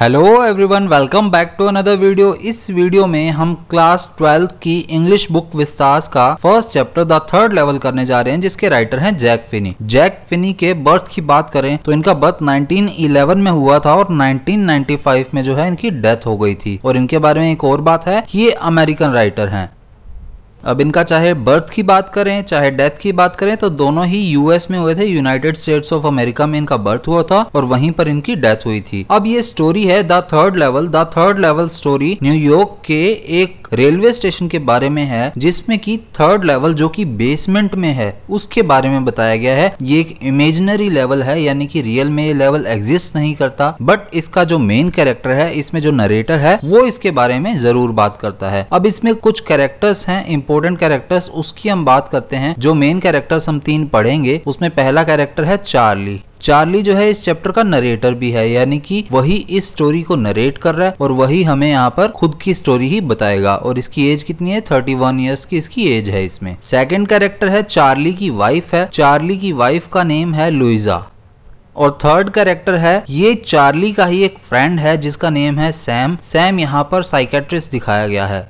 Hello everyone, welcome back to another video. इस वीडियो में हम क्लास 12 की इंग्लिश बुक विस्तास का first chapter the third level करने जा रहे हैं, जिसके राइटर हैं जैक फिनी। जैक फिनी के बर्थ की बात करें तो इनका बर्थ 1911 में हुआ था और 1995 में जो है इनकी डेथ हो गई थी। और इनके बारे में एक और बात है कि ये अमेरिकन राइटर हैं। अब इनका चाहे बर्थ की बात करें चाहे डेथ की बात करें तो दोनों ही यूएस में हुए थे। यूनाइटेड स्टेट्स ऑफ अमेरिका में इनका बर्थ हुआ था और वहीं पर इनकी डेथ हुई थी। अब ये स्टोरी है the third level. The third level story New York के एक रेलवे स्टेशन के बारे में है, जिसमें कि थर्ड लेवल जो कि बेसमेंट में है उसके बारे में बताया गया है। ये एक इमेजिनरी लेवल है, यानी कि रियल में ये लेवल एग्जिस्ट नहीं करता, बट इसका जो मेन कैरेक्टर है, इसमें जो नरेटर है वो इसके बारे में जरूर बात करता है। अब इसमें कुछ कैरेक्टर्स हैं, इंपॉर्टेंट कैरेक्टर्स, उसकी हम बात करते हैं। जो मेन कैरेक्टर्स हम 3 पढ़ेंगे, उसमें पहला कैरेक्टर है चार्ली। चार्ली जो है इस चैप्टर का नरेटर भी है, यानी कि वही इस स्टोरी को नरेट कर रहा है और वही हमें यहाँ पर खुद की स्टोरी ही बताएगा। और इसकी एज कितनी है? 31 इयर्स की इसकी एज है इसमें। सेकंड कैरेक्टर है चार्ली की वाइफ है। चार्ली की वाइफ का नेम है लुइजा। और थर्ड कैरेक्टर है, ये चार्ली का ही एक फ्रेंड है जिसका नेम है सैम। सैम यहाँ पर साइकेट्रिस्ट दिखाया गया है।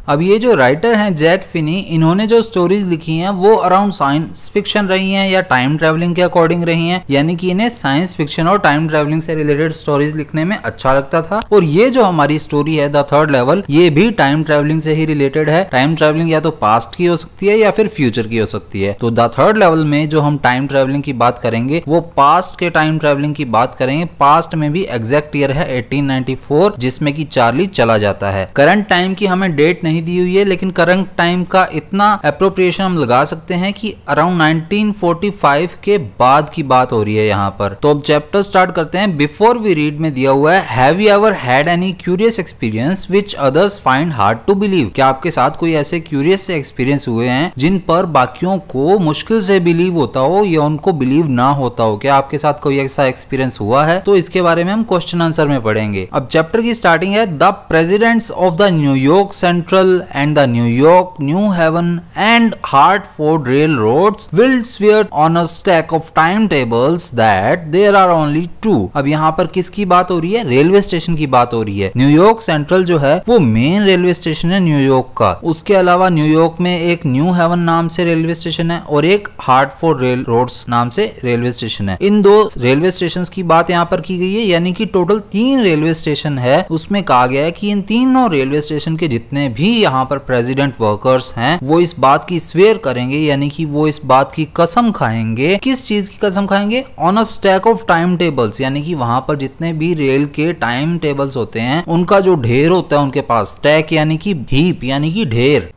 अब ये जो राइटर हैं जैक फिनी, इन्होंने जो स्टोरीज लिखी हैं वो अराउंड साइंस फिक्शन रही हैं या टाइम ट्रैवलिंग के अकॉर्डिंग रही हैं, यानी कि इन्हें साइंस फिक्शन और टाइम ट्रैवलिंग से रिलेटेड स्टोरीज लिखने में अच्छा लगता था। और ये जो हमारी स्टोरी है द थर्ड लेवल, ये भी टाइम ट्रैवलिंग से ही रिलेटेड है। टाइम ट्रैवलिंग या तो पास्ट की हो सकती है या फिर फ्यूचर की हो सकती है। तो द थर्ड लेवल में जो हम टाइम ट्रैवलिंग की बात करेंगे वो पास्ट के टाइम ट्रैवलिंग की बात करेंगे। पास्ट में भी एग्जैक्ट ईयर है 1894, जिसमें कि चार्ली चला जाता है। करंट टाइम की हमें डेट नहीं दी हुई है, लेकिन करंट टाइम का इतना एप्रोप्रिएशन हम लगा सकते हैं कि अराउंड 1945 के बाद की बात हो रही है यहाँ पर। तो अब चैप्टर स्टार्ट करते हैं। बिफोर वी रीड में दिया हुआ है, have you ever had any curious experience which others find hard to believe? क्या आपके साथ कोई ऐसे क्यूरियस से एक्सपीरियंस हुए हैं जिन पर बाकियों को मुश्किल से बिलीव होता हो या उनको बिलीव ना होता हो? क्या आपके साथ कोई ऐसा एक्सपीरियंस हुआ है? तो इसके बारे में हम क्वेश्चन आंसर में पढ़ेंगे। अब चैप्टर की स्टार्टिंग है, the presidents of the New York Central and the New York, New Haven and Hartford railroads will swear on a stack of timetables that there are only 2. अब यहाँ पर किसकी बात हो रही है? रेलवे स्टेशन की बात हो रही है। न्यूयॉर्क सेंट्रल जो है वो मेन रेलवे स्टेशन है न्यूयॉर्क का। उसके अलावा न्यूयॉर्क में एक न्यू हेवन नाम से रेलवे स्टेशन है और एक हार्टफोर्ड रेल रोड्स नाम से रेलवे स्टेशन है। इन 2 रेलवे स्टेशन की बात यहाँ पर की गई है, यानी कि टोटल 3 रेलवे स्टेशन है। उसमें कहा गया है कि इन तीनों रेलवे स्टेशन के जितने भी यहाँ पर प्रेसिडेंट वर्कर्स हैं वो इस बात की स्वेयर करेंगे, यानी कि वो इस बात की कसम खाएंगे। किस चीज की कसम खाएंगे? On a stack of time tables, यानी कि वहां पर जितने भी रेल के टाइम टेबल्स होते हैं उनका जो ढेर होता है उनके पास, स्टैक यानी कि हीप यानी कि ढेर।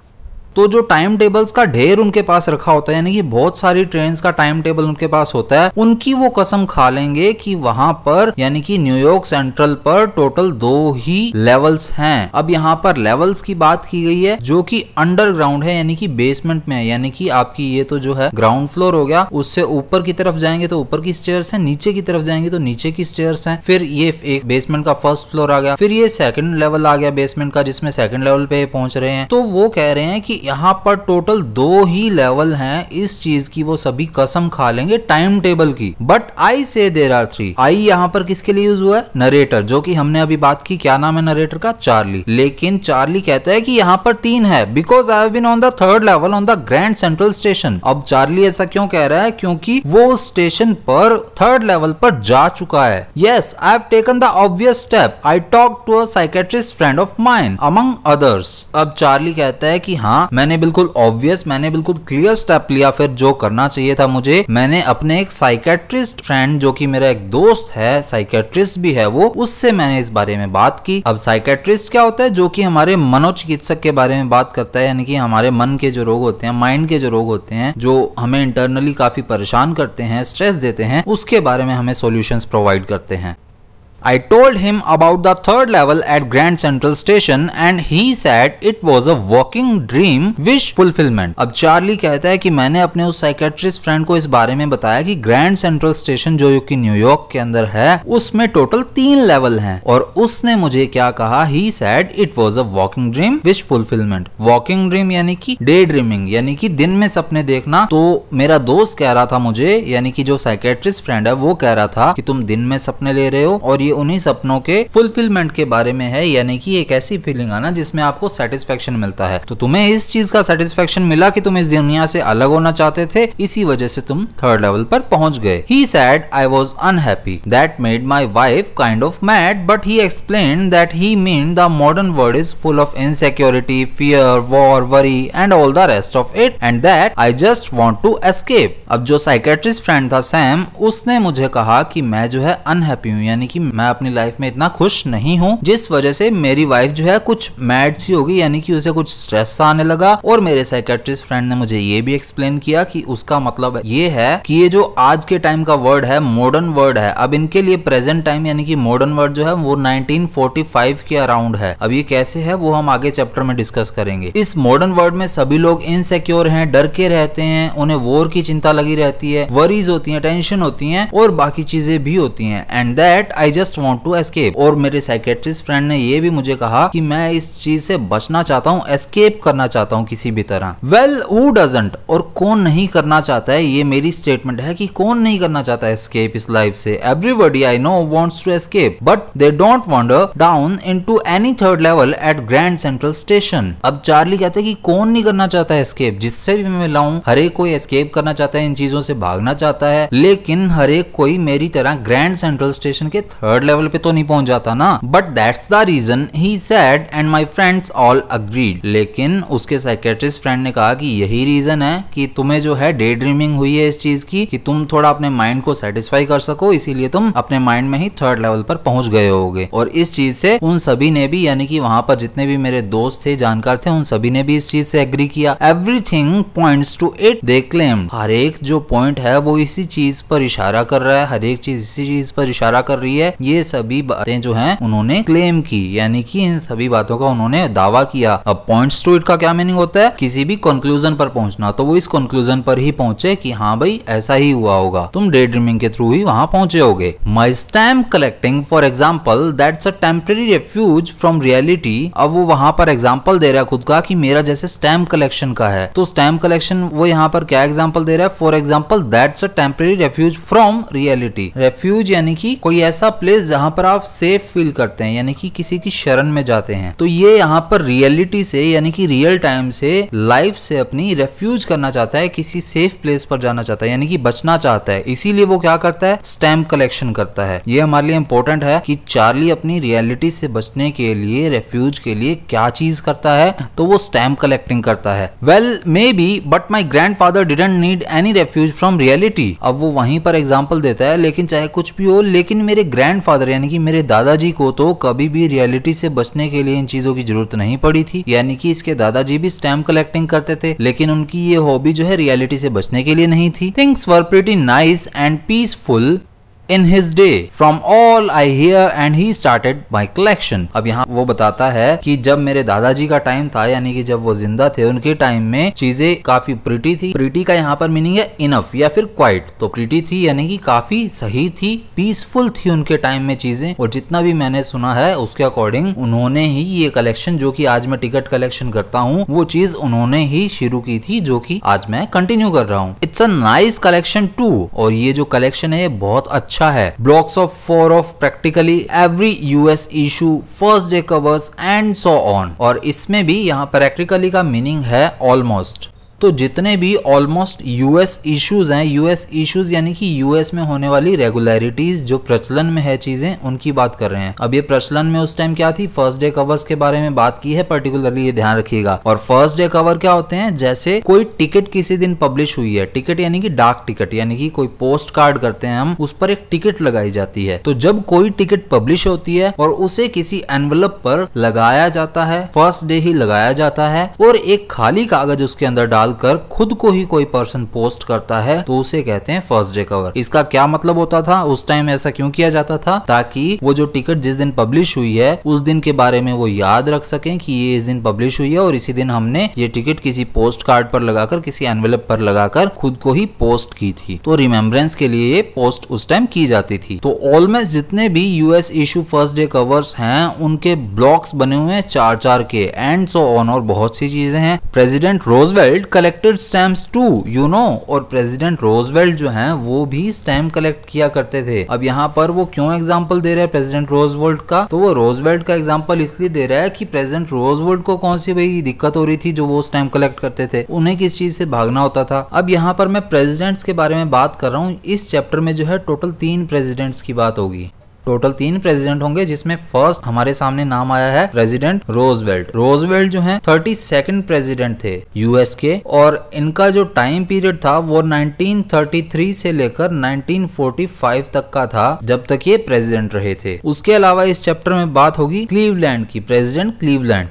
तो जो टाइम टेबल्स का ढेर उनके पास रखा होता है, यानी कि बहुत सारी ट्रेन्स का टाइम टेबल उनके पास होता है, उनकी वो कसम खा लेंगे कि वहां पर यानी कि न्यूयॉर्क सेंट्रल पर टोटल 2 ही लेवल्स हैं। अब यहाँ पर लेवल्स की बात की गई है जो कि अंडरग्राउंड है, यानी कि बेसमेंट में है। यानी कि आपकी ये तो जो है ग्राउंड फ्लोर हो गया, उससे ऊपर की तरफ जाएंगे तो ऊपर की स्टेयर्स हैं, नीचे की तरफ जाएंगे तो नीचे की स्टेयर्स हैं। फिर ये एक बेसमेंट का फर्स्ट फ्लोर आ गया, फिर ये सेकंड लेवल आ गया बेसमेंट का, जिसमें सेकंड लेवल पे पहुंच रहे हैं। तो वो कह रहे हैं कि यहाँ पर टोटल 2 ही लेवल हैं, इस चीज की वो सभी कसम खा लेंगे टाइम टेबल की। बट आई से देयर आर 3। आई यहाँ पर किसके लिए यूज हुआ है? नरेटर, जो कि हमने अभी बात की। क्या नाम है नरेटर का? चार्ली। लेकिन चार्ली कहता है कि यहाँ पर 3 है, because I have been on the third level on the Grand Central Station. अब चार्ली ऐसा क्यों कह रहा है? क्योंकि वो स्टेशन पर थर्ड लेवल पर जा चुका है। Yes, I have taken the obvious step, I talk to a psychiatrist friend of mine among others. अब चार्ली कहता है कि हाँ, मैंने बिल्कुल ऑब्वियस, मैंने बिल्कुल क्लियर स्टेप लिया। फिर जो करना चाहिए था मुझे, मैंने अपने एक साइकेट्रिस्ट फ्रेंड, जो कि मेरा एक दोस्त है, साइकेट्रिस्ट भी है वो, उससे मैंने इस बारे में बात की। अब साइकेट्रिस्ट क्या होता है? जो कि हमारे मनोचिकित्सक के बारे में बात करता है, यानी कि हमारे मन के जो रोग होते हैं, माइंड के जो रोग होते हैं, जो हमें इंटरनली काफी परेशान करते हैं, स्ट्रेस देते हैं, उसके बारे में हमें सॉल्यूशंस प्रोवाइड करते हैं। I told him about the third level at Grand Central Station and he said it was a walking dream wish fulfillment. अब चार्ली कहता है कि मैंने अपने उस साइकेट्रिस्ट फ्रेंड को इस बारे में बताया कि ग्रैंड सेंट्रल स्टेशन जो कि न्यूयॉर्क के अंदर है, उसमें टोटल 3 लेवल हैं और उसने मुझे क्या कहा? He said it was a walking dream wish fulfillment. Walking dream यानी कि डे ड्रीमिंग, यानी कि दिन में सपने देखना। तो मेरा दोस्त कह रहा था मुझे, यानी कि जो साइकेट्रिस्ट फ्रेंड है वो कह रहा था कि तुम दिन में सपने ले रहे हो और ये उन्हीं सपनों के फुलफिलमेंट के बारे में है, यानी कि एक ऐसी फीलिंग आना जिसमें आपको सेटिस्फेक्शन मिलता है। तो तुम्हें इस चीज का सेटिस्फेक्शन मिला कि तुम इस दुनिया से अलग होना चाहते थे, इसी वजह से तुम थर्ड लेवल पर पहुंच गए। He said I was unhappy. That made my wife kind of mad, but he explained that he meant the modern world is full of insecurity, fear, war, worry and all the rest of it, and that I just want to escape. अब जो psychiatrist friend था Sam, उसने मुझे कहा कि मैं जो है अनहैप्पी हूँ, यानी कि मैं अपनी लाइफ में इतना खुश नहीं हूँ, जिस वजह से मेरी वाइफ जो है कुछ मैड सी हो गई, यानी कि उसे कुछ स्ट्रेस आने लगा। और मेरे साइकेट्रिस्ट फ्रेंड ने मुझे ये भी एक्सप्लेन किया कि उसका मतलब ये है कि ये जो आज के टाइम का वर्ड है, मॉडर्न वर्ड है, अब इनके लिए प्रेजेंट टाइम यानी कि मॉडर्न वर्ड जो है वो 1945 के अराउंड है। अब ये कैसे है वो हम आगे चैप्टर में डिस्कस करेंगे। इस मॉडर्न वर्ड में सभी लोग इनसिक्योर हैं, डर के रहते हैं, उन्हें वॉर की चिंता लगी रहती है, वरीज होती हैं, टेंशन होती हैं और बाकी चीजें भी होती हैं, and that I just want to escape. और मेरे साइकेट्रिस्ट फ्रेंड ने ये भी मुझे कहा कि मैं इस चीज से बचना चाहता हूँ, एस्केप करना चाहता हूँ किसी भी तरह। वेल हु डजंट, और कौन नहीं करना चाहता है, ये मेरी स्टेटमेंट है कि कौन नहीं करना चाहता एस्केप इस लाइफ से। Everybody I know wants to escape but they don't wander down into any third level at Grand Central Station. अब चार्ली कहते हैं कि कौन नहीं करना चाहता एस्केप, जिससे भी मैं मिला हूं हर एक कोई एस्केप करना चाहता है, इन चीजों से भागना चाहता है, लेकिन हर एक कोई मेरी तरह ग्रैंड सेंट्रल स्टेशन के थर्ड लेवल पे तो नहीं पहुंच जाता ना। But that's the reason he said and my friends all agreed. लेकिन उसके साइकेट्रिस्ट फ्रेंड ने कहा कि यही रीजन है कि तुम्हें जो है डे ड्रीमिंग हुई है इस चीज की, कि तुम थोड़ा अपने माइंड को सेटिस्फाई कर सको, इसीलिए तुम अपने माइंड में ही थर्ड लेवल पर पहुंच गए होगे। और इस चीज से उन सभी ने भी, यानी कि वहां पर जितने भी मेरे दोस्त थे, जानकार थे, उन सभी ने भी इस चीज से एग्री किया। Everything points to it they claim. हर एक जो पॉइंट है वो इसी चीज पर इशारा कर रहा है, हर एक चीज इसी चीज पर इशारा कर रही है। ये सभी बातें जो हैं उन्होंने क्लेम की, यानी कि इन सभी बातों का उन्होंने दावा किया। अब पॉइंट्स टू इट का क्या मीनिंग होता है? किसी भी कंक्लूजन पर पहुंचना। तो वो इस कंक्लूजन पर ही पहुंचे कि हाँ भाई ऐसा ही हुआ होगा, तुम डे ड्रीमिंग के थ्रू ही वहां पहुंचे होगे। माई stamp collecting for example that's a temporary refuge from reality. अब वो वहां पर एग्जाम्पल दे रहा है खुद का कि मेरा जैसे स्टैम्प कलेक्शन का है, तो स्टैम्प कलेक्शन वो यहाँ पर क्या एग्जाम्पल दे रहा है? For example that's a temporary refuge from reality. Refuge यानी कि कोई ऐसा प्लेस जहां पर आप सेफ फील करते हैं, यानी कि किसी की शरण में जाते हैं। तो ये यहाँ पर रियलिटी से यानी कि रियल टाइम से, लाइफ से अपनी रेफ्यूज करना चाहता है, किसी सेफ प्लेस पर जाना चाहता है, यानी कि बचना चाहता है। इसीलिए वो क्या करता है? स्टैम्प कलेक्शन करता है। ये हमारे लिए इंपॉर्टेंट है कि चार्ली अपनी रियलिटी से बचने के लिए, रेफ्यूज के लिए क्या चीज करता है? तो वो स्टैम्प कलेक्टिंग करता है। Well may be but my grandfather didn't need any refuge from reality. अब वो वहीं पर एग्जाम्पल देता है, लेकिन चाहे कुछ भी हो, लेकिन मेरे ग्रैंडफादर यानी कि मेरे दादाजी को तो कभी भी रियलिटी से बचने के लिए इन चीजों की जरूरत नहीं पड़ी थी। यानी कि इसके दादाजी भी स्टैम्प कलेक्टिंग करते थे, लेकिन उनकी ये हॉबी जो है रियलिटी से बचने के लिए नहीं थी। Things were pretty nice and peaceful in his day from all I hear and he started my collection। अब यहाँ वो बताता है कि जब मेरे दादाजी का टाइम था, यानी कि जब वो जिंदा थे, उनके टाइम में चीजें काफी प्रीटी थी। प्रीटी का यहाँ पर मीनिंग है इनफ या फिर क्वाइट। तो प्रीटी थी यानी कि काफी सही थी, पीसफुल थी उनके टाइम में चीजें। और जितना भी मैंने सुना है उसके अकॉर्डिंग उन्होंने ही ये कलेक्शन, जो कि आज मैं टिकट कलेक्शन करता हूँ, वो चीज उन्होंने ही शुरू की थी, जो कि आज मैं कंटिन्यू कर रहा हूँ। It's a nice collection too. और ये जो कलेक्शन है ये बहुत अच्छा है। Blocks of 4 of practically every US issue, first day covers and so on. और इसमें भी यहाँ प्रैक्टिकली का मीनिंग है ऑलमोस्ट। तो जितने भी ऑलमोस्ट यूएस इश्यूज हैं, यूएस इश्यूज यानी कि यूएस में होने वाली रेगुलरिटीज जो प्रचलन में है चीजें, उनकी बात कर रहे हैं। अब ये प्रचलन में उस टाइम क्या थी? फर्स्ट डे कवर्स के बारे में बात की है पर्टिकुलरली, ये ध्यान रखिएगा। और फर्स्ट डे कवर क्या होते हैं? जैसे कोई टिकट किसी दिन पब्लिश हुई है, टिकट यानी कि डाक टिकट, यानी कि कोई पोस्ट कार्ड करते हैं हम, उस पर एक टिकट लगाई जाती है। तो जब कोई टिकट पब्लिश होती है और उसे किसी एनवलप पर लगाया जाता है, फर्स्ट डे ही लगाया जाता है, और एक खाली कागज उसके अंदर डाल कर खुद को ही कोई पर्सन पोस्ट करता है, तो उसे कहते हैं फर्स्ट डे कवर। इसका क्या मतलब होता था? उस टाइम ऐसा क्यों किया जाता था? ताकि वो जो टिकट जिस दिन पब्लिश हुई है उस दिन के बारे में वो याद रख सकें कि ये इस दिन पब्लिश हुई है और इसी दिन हमने ये टिकट किसी पोस्ट कार्ड पर लगाकर, किसी एनवेलप पर लगाकर खुद को ही पोस्ट की थी। तो रिमेम्बरेंस के लिए ये पोस्ट उस टाइम की जाती थी। तो ऑलमोस्ट जितने भी US issue first day covers हैं उनके ब्लॉक्स बने हुए हैं 4-4 के, एंड सो ऑन, और बहुत सी चीजें हैं। President Roosevelt collected stamps too, you know. और प्रेसिडेंट रोजवेल्ट जो हैं वो भी स्टैम्प कलेक्ट किया करते थे। अब यहाँ पर वो क्यों एग्जांपल दे रहा है प्रेसिडेंट रोजवेल्ट का, तो वो रोजवेल्ट का एग्जांपल इसलिए दे रहा है कि प्रेसिडेंट रोजवेल्ट को कौन सी भाई दिक्कत हो रही थी, जो वो स्टैम्प कलेक्ट करते थे, उन्हें किस चीज से भागना होता था। अब यहाँ पर मैं प्रेसिडेंट्स के बारे में बात कर रहा हूँ। इस चैप्टर में जो है टोटल 3 प्रेसिडेंट्स की बात होगी। टोटल 3 प्रेसिडेंट होंगे, जिसमें फर्स्ट हमारे सामने नाम आया है प्रेसिडेंट रोजवेल्ट। रोजवेल्ट जो है 32nd प्रेसिडेंट थे यूएस के, और इनका जो टाइम पीरियड था वो 1933 से लेकर 1945 तक का था, जब तक ये प्रेसिडेंट रहे थे। उसके अलावा इस चैप्टर में बात होगी क्लीवलैंड की, प्रेसिडेंट क्लीवलैंड।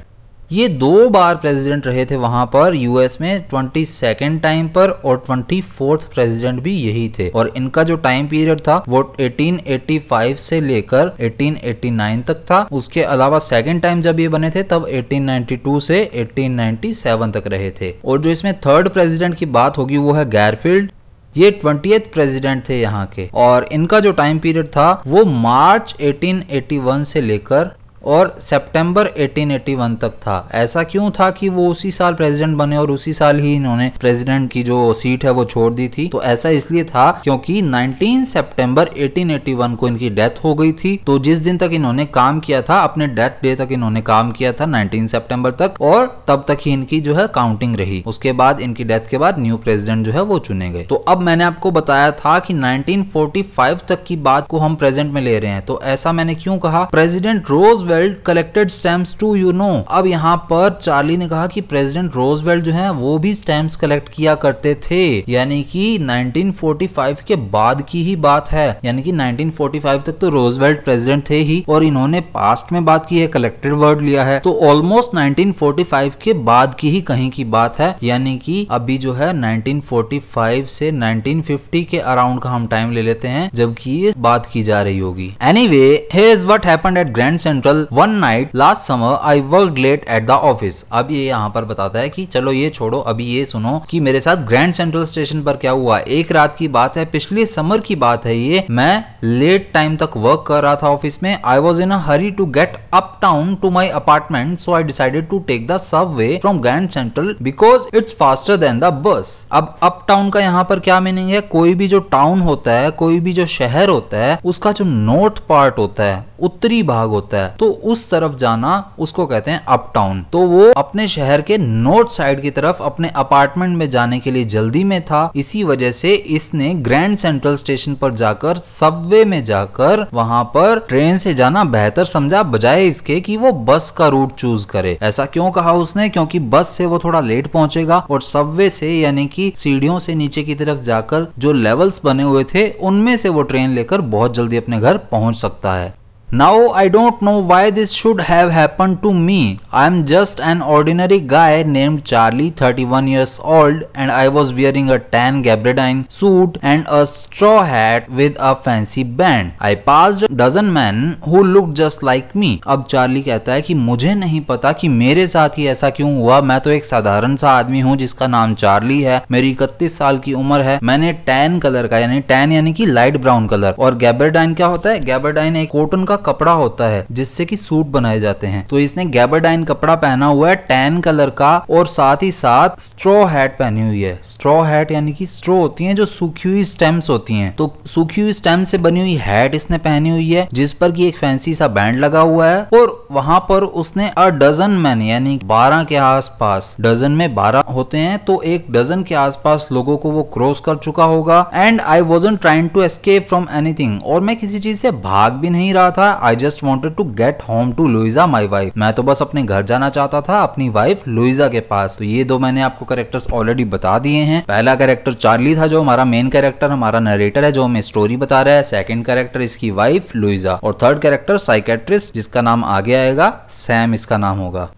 ये 2 बार प्रेसिडेंट रहे थे वहां पर यूएस में, 22nd टाइम पर, और 24th प्रेसिडेंट भी यही थे। और इनका जो टाइम पीरियड था वो 1885 से लेकर 1889 तक था। उसके अलावा सेकंड टाइम जब ये बने थे तब 1892 से 1897 तक रहे थे। और जो इसमें थर्ड प्रेसिडेंट की बात होगी वो है गैरफील्ड। ये 20th प्रेसिडेंट थे यहाँ के, और इनका जो टाइम पीरियड था वो मार्च 1881 से लेकर और सितंबर 1881 तक था। ऐसा क्यों था कि वो उसी साल प्रेसिडेंट बने और उसी साल ही इन्होंने प्रेसिडेंट की जो सीट है वो छोड़ दी थी। तो ऐसा इसलिए था क्योंकि 19 सितंबर 1881 को इनकी डेथ हो गई थी। तो जिस दिन तक इन्होंने काम किया था, अपने डेथ डे तक इन्होंने काम किया था 19 सितंबर तक, और तब तक ही इनकी जो है काउंटिंग रही। उसके बाद इनकी डेथ के बाद न्यू प्रेसिडेंट जो है वो चुने गए। तो अब मैंने आपको बताया था कि 1945 तक की बात को हम प्रेजेंट में ले रहे हैं। तो ऐसा मैंने क्यों कहा? President Roosevelt collected stamps too, you know. अब यहाँ पर चार्ली ने कहा कि प्रेसिडेंट रोजवेल्ट जो है वो भी स्टैम्प्स कलेक्ट किया करते थे, यानी कि 1945 के बाद की ही बात है। यानी कि 1945 तक तो रोजवेल्ट प्रेसिडेंट थे ही, और इन्होंने पास्ट में बात की है, कलेक्टेड वर्ड लिया है। तो ऑलमोस्ट 1945 के बाद की ही कहीं की बात है, यानी कि अभी जो है 1945 से 1950 के अराउंड का हम टाइम ले लेते हैं जबकि ये बात की जा रही होगी। Anyway, here is what happened at Grand Central one night last summer I work late at the office. अब ये यहाँ पर बताता है कि चलो ये छोड़ो, अभी ये सुनो कि मेरे साथ ग्रैंड सेंट्रल स्टेशन पर क्या हुआ। एक रात की बात है, पिछले समर की बात है ये। मैं लेट टाइम तक वर्क कर रहा था ऑफिस में। I was in a hurry to get uptown to my apartment, so I decided to take the subway from Grand Central because it's faster than the bus. अब up town का यहाँ पर क्या meaning है? कोई भी जो town होता है, कोई भी जो शहर होता है, उसका जो नॉर्थ पार्ट होता है, उत्तरी भाग होता है, तो उस तरफ जाना उसको कहते हैं अप टाउन। तो वो अपने शहर के नॉर्थ साइड की तरफ अपने अपार्टमेंट में जाने के लिए जल्दी में था। इसी वजह से इसने ग्रैंड सेंट्रल स्टेशन पर जाकर सबवे में जाकर वहां पर ट्रेन से जाना बेहतर समझा, बजाय इसके कि वो बस का रूट चूज करे। ऐसा क्यों कहा उसने? क्योंकि बस से वो थोड़ा लेट पहुंचेगा, और सबवे से यानी कि सीढ़ियों से नीचे की तरफ जाकर जो लेवल्स बने हुए थे उनमें से वो ट्रेन लेकर बहुत जल्दी अपने घर पहुंच सकता है। Now I don't know why this should have happened to me. I am just an ordinary guy named Charlie, 31 years old, and I was wearing a tan gabardine suit and a straw hat with a fancy band. I passed a dozen men who looked just like me. अब Charlie कहता है कि मुझे नहीं पता कि मेरे साथ ही ऐसा क्यों हुआ। मैं तो एक साधारण सा आदमी हूँ जिसका नाम चार्ली है। मेरी 31 साल की उम्र है। मैंने टैन कलर का, यानी टैन यानी कि लाइट ब्राउन कलर, और गैबरडाइन क्या होता है? गैबरडाइन एक कॉटन का कपड़ा होता है जिससे कि सूट बनाए जाते हैं। तो इसने गैबरडाइन कपड़ा पहना हुआ है टैन कलर का, और साथ ही साथ स्ट्रॉ हैट पहनी हुई है। स्ट्रॉ हैट यानी कि स्ट्रॉ होती हैं जो सूखी हुई स्टेम्स होती हैं, तो सूखी हुई स्टेम से बनी हुई हैट इसने पहनी हुई है जिस पर कि एक फैंसी सा बैंड लगा हुआ है। और वहां पर उसने अ डजन मैन यानी 12 के आसपास, डजन में 12 होते हैं, तो एक डजन के आसपास लोगों को वो क्रॉस कर चुका होगा। And I wasn't trying to escape from anything, और मैं किसी चीज से भाग भी नहीं रहा था। I just wanted to get home to Louisa, my wife. मैं तो बस अपने घर जाना चाहता था अपनी वाइफ लुइजा के पास। तो ये 2 मैंने आपको कैरेक्टर्स ऑलरेडी बता दिए हैं। पहला कैरेक्टर चार्ली था जो हमारा मेन कैरेक्टर, हमारा नरेटर है जो हमें स्टोरी बता रहा है। सेकंड कैरेक्टर इसकी वाइफ लुइजा, और थर्ड कैरेक्टर साइकेट्रिस्ट जिसका नाम आगे आएगा, सैम इसका नाम होगा।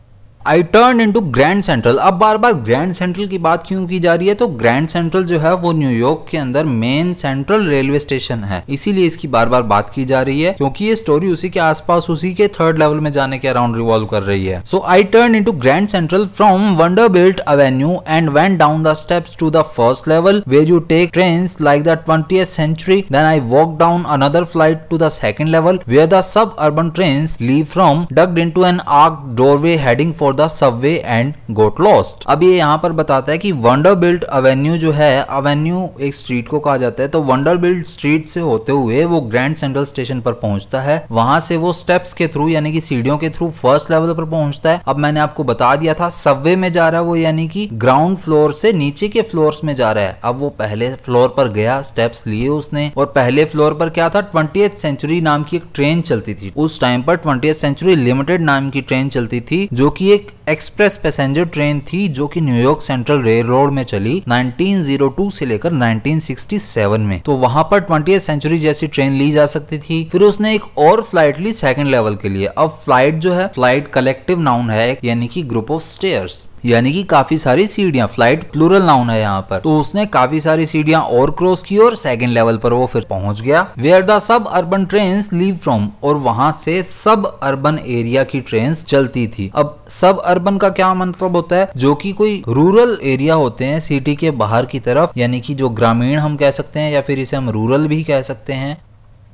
आई टर्न इनटू ग्रैंड सेंट्रल। अब बार बार ग्रैंड सेंट्रल की बात क्यों की जा रही है? तो ग्रैंड सेंट्रल जो है वो न्यूयॉर्क के अंदर मेन सेंट्रल रेलवे स्टेशन है, इसीलिए इसकी बार बार बात की जा रही है, क्योंकि ये स्टोरी उसी के आसपास, उसी के थर्ड लेवल में जाने के अराउंड रिवॉल्व कर रही है। So I turn into Grand Central from Vanderbilt Avenue and went down the steps to the first level where you take trains like the 20th century. Then I walked down another flight to the second level where the suburban trains leave from, ducked into an arched doorway heading for for the subway and got lost. अब ये यहाँ पर बताता है कि वंडरबिल्ट Avenue जो है, Avenue एक स्ट्रीट को कहा जाता है, तो वंडरबिल्ट स्ट्रीट से होते हुए वो ग्रैंड सेंट्रल स्टेशन पर पहुंचता है। वहां से वो स्टेप्स के थ्रू यानी कि सीढ़ियों के थ्रू फर्स्ट लेवल पर पहुंचता है। अब मैंने आपको बता दिया था सबवे में जा रहा है वो, यानी कि ग्राउंड फ्लोर से नीचे के फ्लोर्स में जा रहा है। अब वो पहले फ्लोर पर गया, स्टेप्स लिए उसने, और पहले फ्लोर पर क्या था, 20th सेंचुरी नाम की एक ट्रेन चलती थी। उस टाइम पर 20th सेंचुरी लिमिटेड नाम की ट्रेन चलती थी, जो कि एक एक्सप्रेस पैसेंजर ट्रेन थी, जो कि न्यूयॉर्क सेंट्रल रेल रोड में चली 1902 से लेकर 1967 में। तो वहां पर 20th सेंचुरी जैसी ट्रेन ली जा सकती थी। फिर उसने एक और फ्लाइट ली सेकंड लेवल के लिए। अब फ्लाइट जो है, फ्लाइट कलेक्टिव नाउन है, यानी कि ग्रुप ऑफ स्टेयर्स, यानी कि काफी सारी सीढ़ियां, फ्लाइट प्लूरल नाउन है यहाँ पर। तो उसने काफी सारी सीढ़ियां और क्रॉस की और सेकंड लेवल पर वो फिर पहुंच गया। Where the suburban trains leave from, और वहां से सब अर्बन एरिया की ट्रेन्स चलती थी। अब सब अर्बन का क्या मतलब होता है, जो कि कोई रूरल एरिया होते हैं सिटी के बाहर की तरफ, यानी कि जो ग्रामीण हम कह सकते हैं, या फिर इसे हम रूरल भी कह सकते हैं।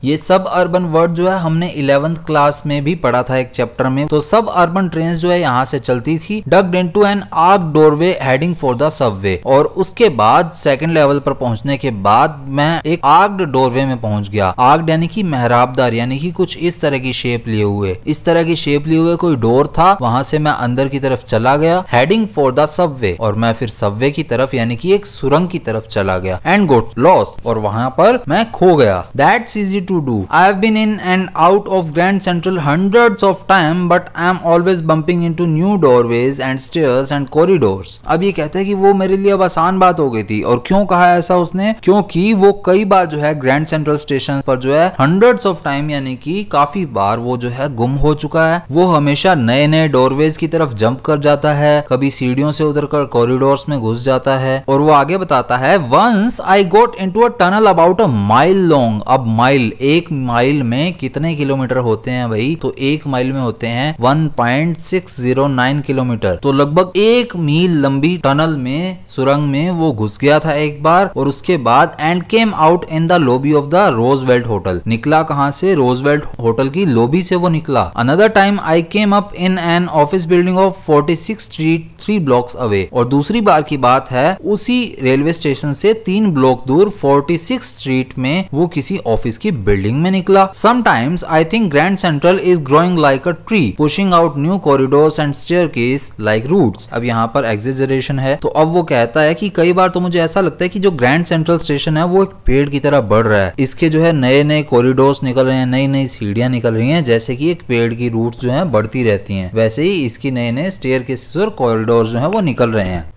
ये सब अर्बन वर्ड जो है हमने 11th क्लास में भी पढ़ा था एक चैप्टर में। तो सब अर्बन ट्रेन्स जो है यहाँ से चलती थी, डग्ड into an arc doorway heading for the Subway. और उसके बाद सेकंड लेवल पर पहुंचने के बाद मैं एक आर्क्ड डोरवे में पहुंच गया। आर्क्ड यानी कि मेहराबदार, यानी कि कुछ इस तरह की शेप लिए हुए, इस तरह की शेप लिए हुए कोई डोर था। वहां से मैं अंदर की तरफ चला गया, हेडिंग फॉर द सबवे, और मैं फिर सबवे की तरफ यानी कि एक सुरंग की तरफ चला गया। एंड गोट लॉस्ट, और वहां पर मैं खो गया। That's easy to do. I have been in and out of Grand Central hundreds of times, but I am always bumping into new doorways and stairs and corridors. अब ये कहता है कि वो मेरे लिए अब आसान बात हो गई थी। और क्यों कहा ऐसा उसने, क्योंकि वो कई बार जो है ग्रैंड सेंट्रल स्टेशन पर जो है hundreds of time यानी कि काफी बार वो जो है गुम हो चुका है। वो हमेशा नए नए डोरवेज की तरफ जंप कर जाता है, कभी सीढ़ियों से उतर कर कॉरिडोर्स में घुस जाता है। और वो आगे बताता है, Once I got into a tunnel about a mile long. अब माइल, एक माइल में कितने किलोमीटर होते हैं भाई, तो एक माइल में होते हैं 1.609 किलोमीटर। तो लगभग 1 मील लंबी टनल में, सुरंग में वो घुस गया था एक बार। और उसके बाद and came out in the lobby of the Roosevelt hotel. निकला कहां से, रोजवेल्ट होटल की लॉबी से वो निकला। Another time I came up in an office building of 46 street 3 blocks away. और दूसरी बार की बात है, उसी रेलवे स्टेशन से 3 ब्लॉक दूर 46 स्ट्रीट में वो किसी ऑफिस की बिल्डिंग में निकला। Sometimes I think Grand Central is growing like a tree, pushing out new corridors and staircase like roots. अब यहाँ पर exaggeration है। तो अब वो कहता है कि कई बार तो मुझे ऐसा लगता है कि जो ग्रैंड सेंट्रल स्टेशन है वो एक पेड़ की तरह बढ़ रहा है। इसके जो है नए नए कॉरिडोर्स निकल रहे हैं, नई नई सीढ़ियां निकल रही हैं, जैसे कि एक पेड़ की रूट्स जो है बढ़ती रहती हैं, वैसे ही इसकी नए नए स्टेयरकेसेस और कॉरिडोर्स जो है वो निकल रहे हैं।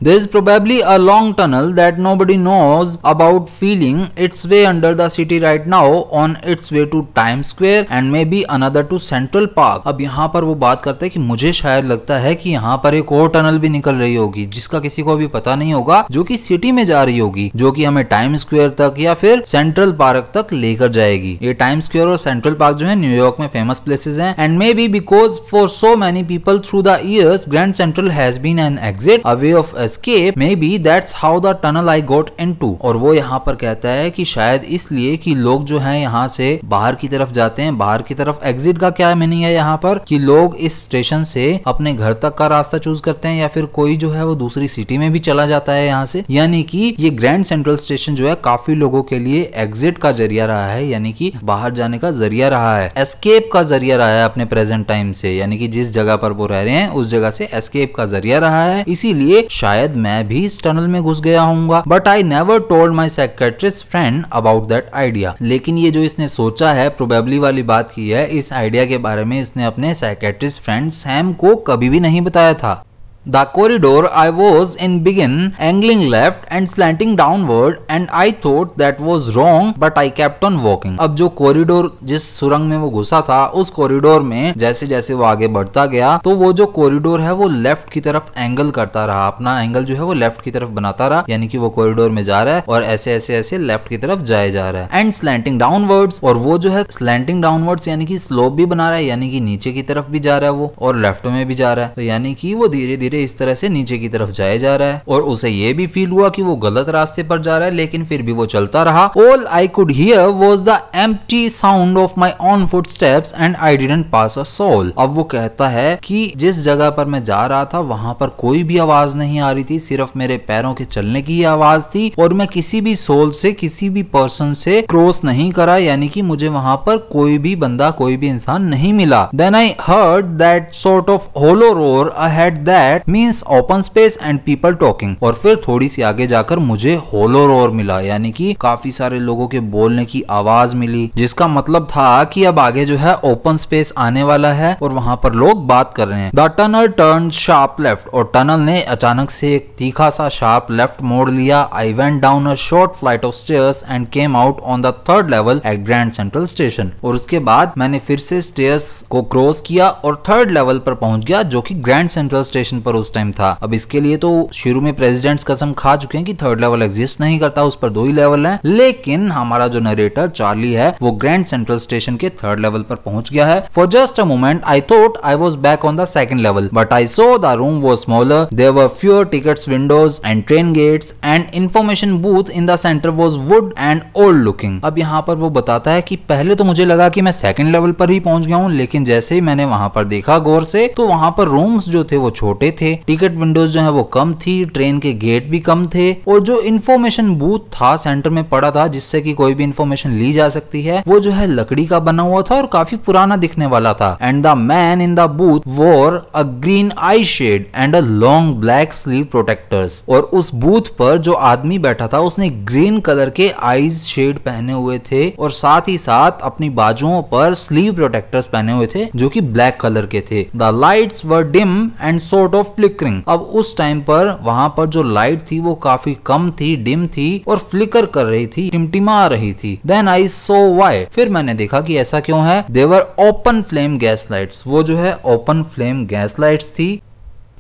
There is probably a long tunnel that nobody knows about, feeling its way under the city right now, on its way to Times Square and maybe another to Central Park. अब यहाँ पर वो बात करते हैं कि मुझे शायद लगता है कि यहाँ पर एक और टनल भी निकल रही होगी, जिसका किसी को अभी पता नहीं होगा, जो कि सिटी में जा रही होगी, जो कि हमें टाइम स्क्वायर तक या फिर सेंट्रल पार्क तक लेकर जाएगी। ये टाइम स्क्वायर और सेंट्रल पार्क जो है न्यूयॉर्क में फेमस प्लेसेस हैं। And maybe because for so many people through the years Grand Central has been an exit, a way of escape, maybe that's how the tunnel I got into. और वो यहाँ पर कहता है कि शायद इसलिए कि लोग जो हैं यहाँ से बाहर की तरफ जाते हैं। बाहर की तरफ एग्जिट का क्या मीनिंग है यहाँ पर, कि लोग इस स्टेशन से अपने घर तक का रास्ता चूज करते हैं, या फिर कोई जो है वो दूसरी सिटी में भी चला जाता है यहाँ से। यानी कि ये ग्रैंड सेंट्रल स्टेशन जो है काफी लोगों के लिए एग्जिट का जरिया रहा है, यानी कि बाहर जाने का जरिया रहा है, एस्केप का जरिया रहा है अपने प्रेजेंट टाइम से, यानी कि जिस जगह पर वो रह रहे हैं उस जगह से एस्केप का जरिया रहा है। इसीलिए शायद मैं भी इस टनल में घुस गया हूँगा। But I never told my psychiatrist friend about that idea. लेकिन ये जो इसने सोचा है, प्रोबेबली वाली बात की है, इस आइडिया के बारे में इसने अपने साइकियाट्रिस्ट फ्रेंड सैम को कभी भी नहीं बताया था। The corridor I was in began angling left and slanting downward and I thought that was wrong but I kept on walking. अब जो कॉरिडोर, जिस सुरंग में वो घुसा था, उस कॉरिडोर में जैसे जैसे वो आगे बढ़ता गया तो वो जो कॉरिडोर है वो लेफ्ट की तरफ एंगल करता रहा, अपना एंगल जो है वो लेफ्ट की तरफ बनाता रहा, यानी कि वो कॉरिडोर में जा रहा है और ऐसे ऐसे ऐसे लेफ्ट की तरफ जाए जा रहा है। एंड स्लैंटिंग डाउनवर्ड्स, और वो जो है स्लैंटिंग डाउनवर्ड्स यानी कि स्लोप भी बना रहा है, यानी कि नीचे की तरफ भी जा रहा है वो और लेफ्ट में भी जा रहा है, तो यानी कि वो धीरे धीरे धीरे इस तरह से नीचे की तरफ जाया जा रहा है और उसे ये भी फील हुआ कि वो गलत रास्ते पर जा रहा है, लेकिन फिर भी वो चलता रहा। All I could hear was the empty sound of my own footsteps and I didn't pass a soul। अब वो कहता है कि जिस जगह पर मैं जा रहा था वहां पर कोई भी आवाज नहीं आ रही थी, सिर्फ मेरे पैरों के चलने की आवाज थी और मैं किसी भी सोल से, किसी भी पर्सन से क्रॉस नहीं करा, यानी कि मुझे वहां पर कोई भी बंदा, कोई भी इंसान नहीं मिला। Then I heard that sort of hollow roar ahead that means open space and people talking। और फिर थोड़ी सी आगे जाकर मुझे hollow roar मिला, यानी कि काफी सारे लोगों के बोलने की आवाज मिली, जिसका मतलब था कि अब आगे जो है ओपन स्पेस आने वाला है और वहां पर लोग बात कर रहे हैं। The tunnel turn sharp left, और टनल ने अचानक से एक तीखा सा शार्प लेफ्ट मोड़ लिया। I went down a short flight of stairs and came out on the third level at Grand Central Station. और उसके बाद मैंने फिर से स्टेयर्स को क्रॉस किया और थर्ड लेवल पर पहुंच गया, जो कि ग्रैंड सेंट्रल स्टेशन पर उस टाइम था। अब इसके लिए तो शुरू में प्रेसिडेंट्स कसम खा चुके हैं कि थर्ड लेवल एग्जिस्ट नहीं करता, उस पर 2 ही लेवल हैं, लेकिन हमारा जो नरेटर चार्ली है वो ग्रैंड सेंट्रल स्टेशन के थर्ड लेवल पर पहुंच गया है। For just a moment I thought I was back on the second level, but I saw the room was smaller, there were fewer tickets windows and train gates and information booth in the centre was wood and old looking. अब यहाँ पर वो बताता है कि पहले तो मुझे लगा कि मैं सेकंड लेवल पर ही पहुंच गया हूँ, लेकिन जैसे ही मैंने वहां पर देखा गौर से तो वहां पर रूम्स जो थे वो छोटे थे, टिकट विंडोज जो है वो कम थी, ट्रेन के गेट भी कम थे और जो इंफॉर्मेशन बूथ था सेंटर में पड़ा था जिससे कि कोई भी इंफॉर्मेशन ली जा सकती है, वो जो है लकड़ी का बना हुआ था और काफी पुराना दिखने वाला था। And the man in the booth wore a green eye shade and a long black sleeve protectors. और उस बूथ पर जो आदमी बैठा था उसने ग्रीन कलर के आईज शेड पहने हुए थे और साथ ही साथ अपनी बाजुओं पर स्लीव प्रोटेक्टर्स पहने हुए थे जो कि ब्लैक कलर के थे। The lights were dim and sort of flickering. अब उस टाइम पर वहां पर जो लाइट थी वो काफी कम थी, डिम थी और फ्लिकर कर रही थी, टिमटिमा रही थी। देन आई सो व्हाई, फिर मैंने देखा कि ऐसा क्यों है। देवर ओपन फ्लेम गैस लाइट्स, वो जो है ओपन फ्लेम गैस लाइट्स थी।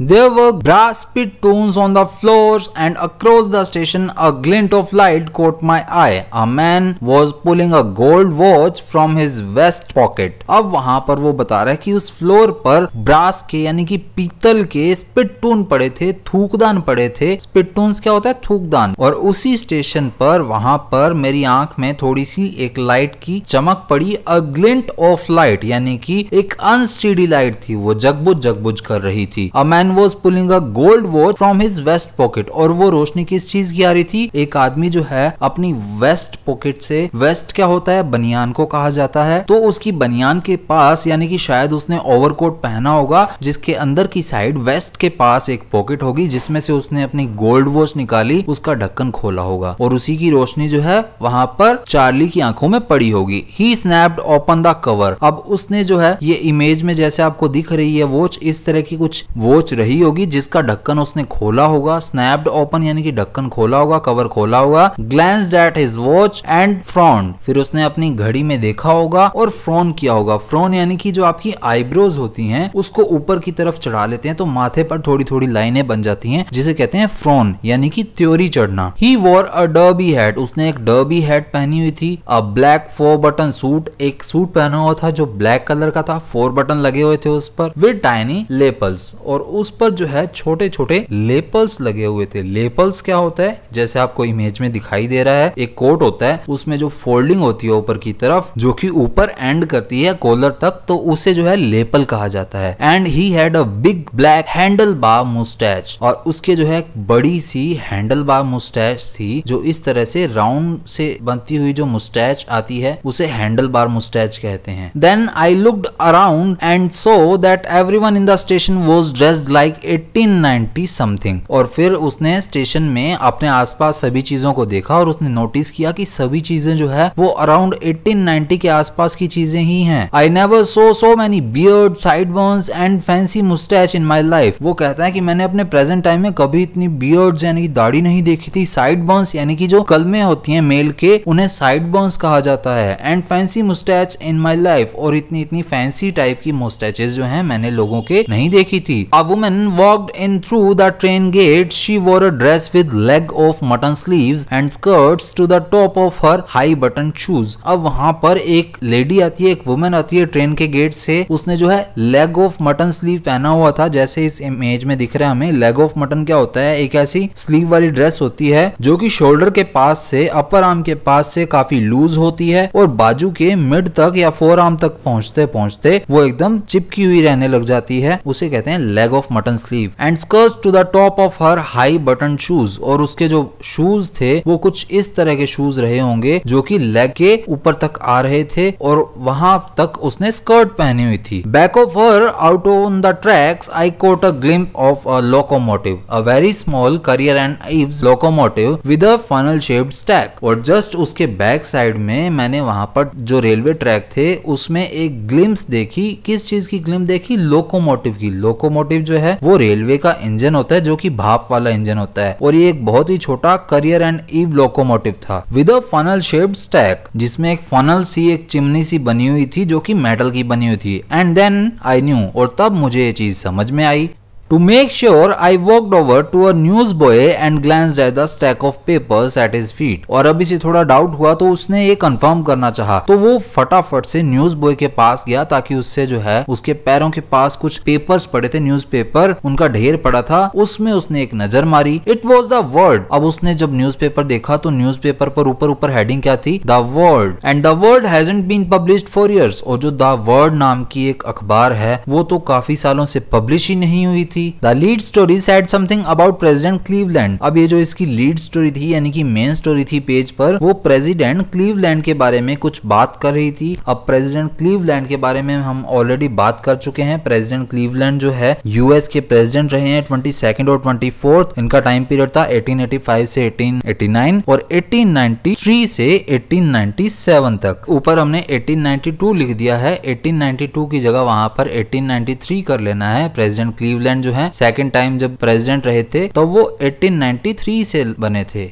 There were brass spittoons on the floors and across the station a glint of light caught my eye. A man was pulling a gold watch from his vest pocket. अब वहां पर वो बता रहा है कि उस फ्लोर पर ब्रास के यानी कि पीतल के स्पिटून पड़े थे, थूकदान पड़े थे। स्पिटून्स क्या होता है? थूकदान। और उसी स्टेशन पर वहां पर मेरी आंख में थोड़ी सी एक लाइट की चमक पड़ी। अ ग्लिंट ऑफ लाइट यानी कि एक अनस्टेडी लाइट थी, वो जगबुझ कर रही थी। A man was pulling a gold watch from his vest pocket। और वो रोशनी किस चीज की आ रही थी? एक आदमी जो है अपनी वेस्ट पॉकेट से, वेस्ट क्या होता है? बनियान को कहा जाता है, तो उसकी बनियान के पास यानी कि शायद उसने ओवरकोट पहना होगा जिसके अंदर की साइड वेस्ट के पास एक पॉकेट होगी जिसमें से उसने अपनी गोल्ड वॉच निकाली, उसका ढक्कन खोला होगा और उसी की रोशनी जो है वहां पर चार्ली की आंखों में पड़ी होगी। He snapped open the cover। अब उसने जो है ये इमेज में जैसे आपको दिख रही है वॉच, इस तरह की कुछ वॉच रही होगी जिसका ढक्कन उसने खोला होगा। स्नैप्ड ओपन यानी कि ढक्कन खोला होगा, कवर खोला होगा। Glanced at his watch and frown, फिर उसने अपनी घड़ी में देखा होगा और फ्रॉन किया होगा। फ्रॉन यानी कि जो आपकी आईब्रोज होती हैं उसको ऊपर की तरफ चढ़ा लेते हैं तो माथे पर थोड़ी थोड़ी लाइनें बन जाती हैं, जिसे कहते हैं फ्रॉन यानी कि त्योरी चढ़ना। ही वॉर अ डर्बी हैट, उसने एक डर्बी हैट पहनी हुई थी। अ ब्लैक 4 बटन सूट, एक सूट पहना हुआ था जो ब्लैक कलर का था, 4 बटन लगे हुए थे उस पर, विद टाइनी लेपल्स, और उस पर जो है छोटे छोटे लेपल्स लगे हुए थे। लेपल्स क्या होता है? जैसे आपको इमेज में दिखाई दे रहा है, एक कोट होता है उसमें जो फोल्डिंग होती है ऊपर की तरफ जो कि ऊपर एंड करती है कॉलर तक, तो उसे जो है लेपल कहा जाता है। And he had a big black handle bar moustache, और उसके जो है बड़ी सी हैंडल बार मुस्टैच थी, जो इस तरह से राउंड से बनती हुई जो मुस्टैच आती है उसे हैंडल बार मुस्टैच कहते हैं। Then I looked around and saw that everyone in the station was dressed like 1890 something. और फिर उसने स्टेशन में अपने आसपास सभी चीजों को देखा और उसने नोटिस किया कि सभी चीजें जो है वो अराउंड 1890 के आसपास की चीजें ही हैं। I never saw many beard, sideburns and fancy moustache in my life. वो कहता है कि मैंने अपने प्रेजेंट टाइम में कभी इतनी बियर्ड्स यानी कि दाढ़ी नहीं देखी थी। साइडबर्न्स यानी कि जो कलमे होती हैं मेल के, उन्हें साइडबर्न्स कहा जाता है। And fancy moustache in my life, और इतनी फैंसी टाइप की मुस्टैचेस जो है मैंने लोगों के नहीं देखी थी। अब woman walked in through the train gate. She wore a dress with leg of mutton sleeves and skirts to the top of her high button shoes. अब वहां पर एक लेडी आती है, एक वुमेन आती है ट्रेन के गेट से. उसने जो है लेग ऑफ मटन स्लीव पहना हुआ था, जैसे इस इमेज में दिख रहा है हमें. लेग ऑफ मटन क्या होता है? एक ऐसी स्लीव वाली ड्रेस होती है जो कि शोल्डर के पास से अपर आर्म के पास से काफी लूज होती है और बाजू के मिड तक या फोर आर्म तक पहुंचते पहुंचते वो एकदम चिपकी हुई रहने लग जाती है. उसे कहते हैं leg of mutton sleeve. And skirts to the top of her high button shoes. और उसके जो शूज थे वो कुछ इस तरह के शूज रहे होंगे जो कि लेग के ऊपर तक आ रहे थे और वहां तक उसने स्कर्ट पहनी हुई थी. Back of her out on the tracks I caught a glimpse of a locomotive, a very small Currier and Ives locomotive with a funnel shaped stack. और जस्ट उसके बैक साइड में मैंने वहां पर जो रेलवे ट्रैक थे उसमें एक ग्लिम्स देखी. किस चीज की ग्लिम्स देखी? लोकोमोटिव की. लोकोमोटिव जो है वो रेलवे का इंजन होता है जो कि भाप वाला इंजन होता है और ये एक बहुत ही छोटा करियर एंड ईव लोकोमोटिव था with a funnel shaped stack, जिसमें एक फनल सी, एक चिमनी सी बनी हुई थी जो कि मेटल की बनी हुई थी. एंड देन आई न्यू, और तब मुझे ये चीज समझ में आई. To make sure, I walked over to a newsboy and glanced at the stack of papers at his feet. और अब इसे थोड़ा डाउट हुआ तो उसने ये कंफर्म करना चाहा तो वो फटाफट से न्यूज बॉय के पास गया ताकि उससे जो है उसके पैरों के पास कुछ पेपर्स पड़े थे, न्यूज़पेपर उनका ढेर पड़ा था, उसमें उसने एक नजर मारी. It was the world. अब उसने जब न्यूज़पेपर देखा तो न्यूज़पेपर पर ऊपर हेडिंग क्या थी? The world. And the world hasn't been published for years. और जो द वर्ल्ड नाम की एक अखबार है वो तो काफी सालों से पब्लिश ही नहीं हुई थी. The lead story said something about President Cleveland. अब ये जो इसकी लीड स्टोरी थी यानी कि मेन स्टोरी थी पेज पर, वो प्रेसिडेंट क्लीवलैंड के बारे में कुछ बात कर रही थी. अब प्रेसिडेंट क्लीवलैंड के बारे में हम ऑलरेडी बात कर चुके हैं. प्रेसिडेंट क्लीवलैंड जो है यूएस के प्रेसिडेंट रहे हैं 22nd और 24th. इनका टाइम पीरियड था 1885 से 1889 और 1893 से 1897 तक. ऊपर हमने 1892 लिख दिया है, 1892 की जगह वहां पर 1893 कर लेना है. प्रेसिडेंट क्लीवलैंड जो है सेकंड टाइम जब प्रेसिडेंट रहे थे तो वो 1893 से बने थे.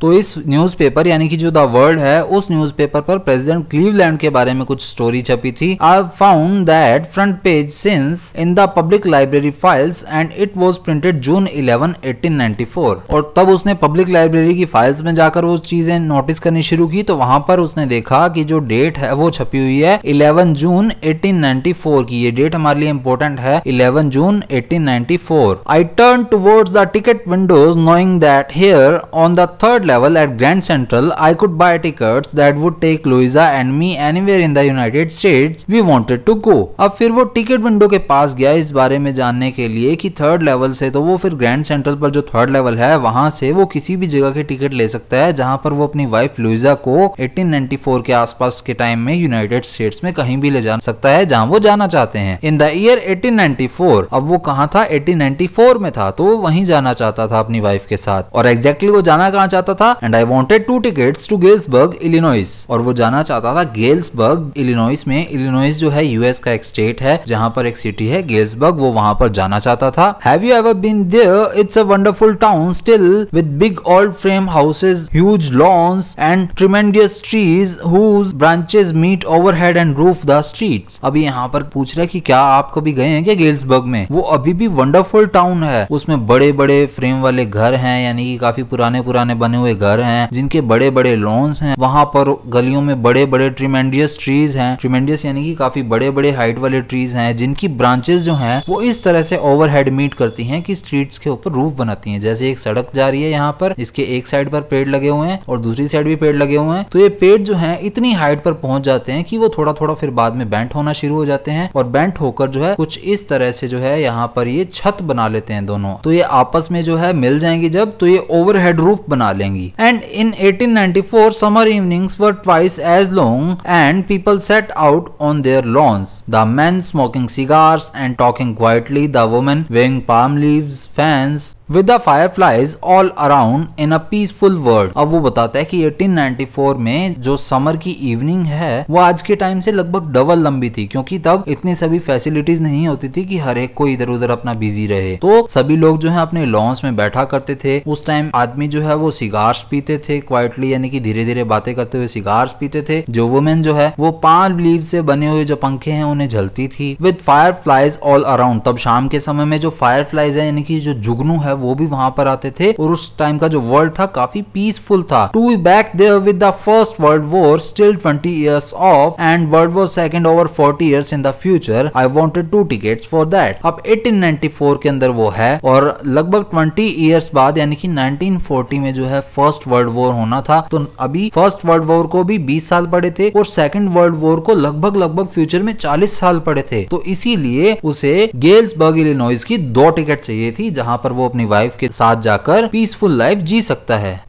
तो इस न्यूज़पेपर यानी कि जो द वर्ल्ड है उस न्यूज़पेपर पर प्रेसिडेंट क्लीवलैंड के बारे में कुछ स्टोरी छपी थी. I found that front page since in the public library files and it was printed June 11, 1894. और तब उसने पब्लिक लाइब्रेरी की फाइल्स में जाकर वो चीजें नोटिस करनी शुरू की तो वहां पर उसने देखा कि जो डेट है वो छपी हुई है 11 जून 1894 की. ये डेट हमारे लिए इंपॉर्टेंट है, 11 जून 1894. I turn towards the ticket Windows knowing that here on the third level at Grand Central I could buy tickets that would take Louisa and me anywhere in the United States we wanted to go. अब फिर वो ticket window के पास गया इस बारे में जानने के लिए कि थर्ड लेवल से तो वो फिर ग्रैंड सेंट्रल पर जो थर्ड लेवल है वहां से वो किसी भी जगह के टिकट ले सकता है जहां पर वो अपनी वाइफ लुइजा को 1894 के आसपास के टाइम में यूनाइटेड स्टेट्स में कहीं भी ले जा सकता है जहां वो जाना चाहते हैं. In the year 1894. अब वो कहाँ था? 1894 में था तो वो वहीं जाना चाहता था अपनी वाइफ के साथ. और एग्जैक्टली वो जाना कहाँ चाहता था? And I wanted 2 tickets to Galesburg Illinois. और वो जाना चाहता था गेल्सबर्ग इलिनॉइस में. इलिनॉइस जो है यूएस का एक स्टेट है जहां पर एक सिटी है गेल्सबर्ग, वो वहां पर जाना चाहता था. Have you ever been there? It's a wonderful town still with big old frame houses, huge lawns and tremendous trees whose branches meet overhead and roof the streets. अभी यहाँ पर पूछ रहा है कि क्या आप कभी गए हैं क्या गेल्सबर्ग में? वो अभी भी वंडरफुल टाउन है, उसमें बड़े बड़े फ्रेम वाले घर हैं यानी कि काफी पुराने बने हुए घर हैं जिनके बड़े बड़े लॉन्स हैं. वहां पर गलियों में बड़े बड़े ट्रिमेंडियस ट्रीज हैं. ट्रिमेंडियस यानी कि काफी बड़े बड़े हाइट वाले ट्रीज हैं जिनकी ब्रांचेस जो हैं वो इस तरह से ओवरहेड मीट करती हैं कि स्ट्रीट्स के ऊपर रूफ बनाती हैं. जैसे एक सड़क जा रही है यहाँ पर, इसके एक साइड पर पेड़ लगे हुए हैं और दूसरी साइड भी पेड़ लगे हुए हैं, तो ये पेड़ जो है इतनी हाइट पर पहुंच जाते हैं कि वो थोड़ा थोड़ा फिर बाद में बेंट होना शुरू हो जाते हैं और बेंट होकर जो है कुछ इस तरह से जो है यहाँ पर ये छत बना लेते हैं दोनों. तो ये आपस में जो है मिल जाएंगी जब तो ये ओवरहेड रूफ बना लेंगी. And in 1894 summer evenings were twice as long and people sat out on their lawns, the men smoking cigars and talking quietly, the women waving palm leaves fans with the fireflies all around in a peaceful world. अब वो बताता है कि 1894 में जो summer की evening है वो आज के टाइम से लगभग डबल लंबी थी, क्योंकि तब इतनी सभी फैसिलिटीज नहीं होती थी कि हर एक को इधर उधर अपना बिजी रहे। तो सभी लोग जो है अपने लॉन्स में बैठा करते थे। उस टाइम आदमी जो है वो सिगार्स पीते थे क्वाइटली, यानी कि धीरे धीरे बातें करते हुए सिगार्स पीते थे। जो वुमेन जो है वो पाम लीव से बने हुए जो पंखे हैं उन्हें जलती थी। With fire flies all around, तब शाम के समय में जो फायर फ्लाइज है यानी कि जो जुगनू है वो भी वहां पर आते थे, और उस टाइम का जो वर्ल्ड था काफी पीसफुल था। To be back there with the First World War still 20 years off and World War second over 40 years in the future, I wanted 2 tickets for that. अब 1894 के अंदर वो है, और लगभग 20 years बाद यानी कि 1940 में जो है फर्स्ट वर्ल्ड वॉर होना था। तो अभी फर्स्ट वर्ल्ड वॉर को भी 20 साल पड़े थे और सेकंड वर्ल्ड वॉर को लगभग फ्यूचर में 40 साल पड़े थे। तो इसीलिए उसे गेल्सबर्ग इलिनॉइस की 2 टिकट चाहिए थी, जहां पर वो अपनी वाइफ के साथ जाकर पीसफुल लाइफ जी सकता है।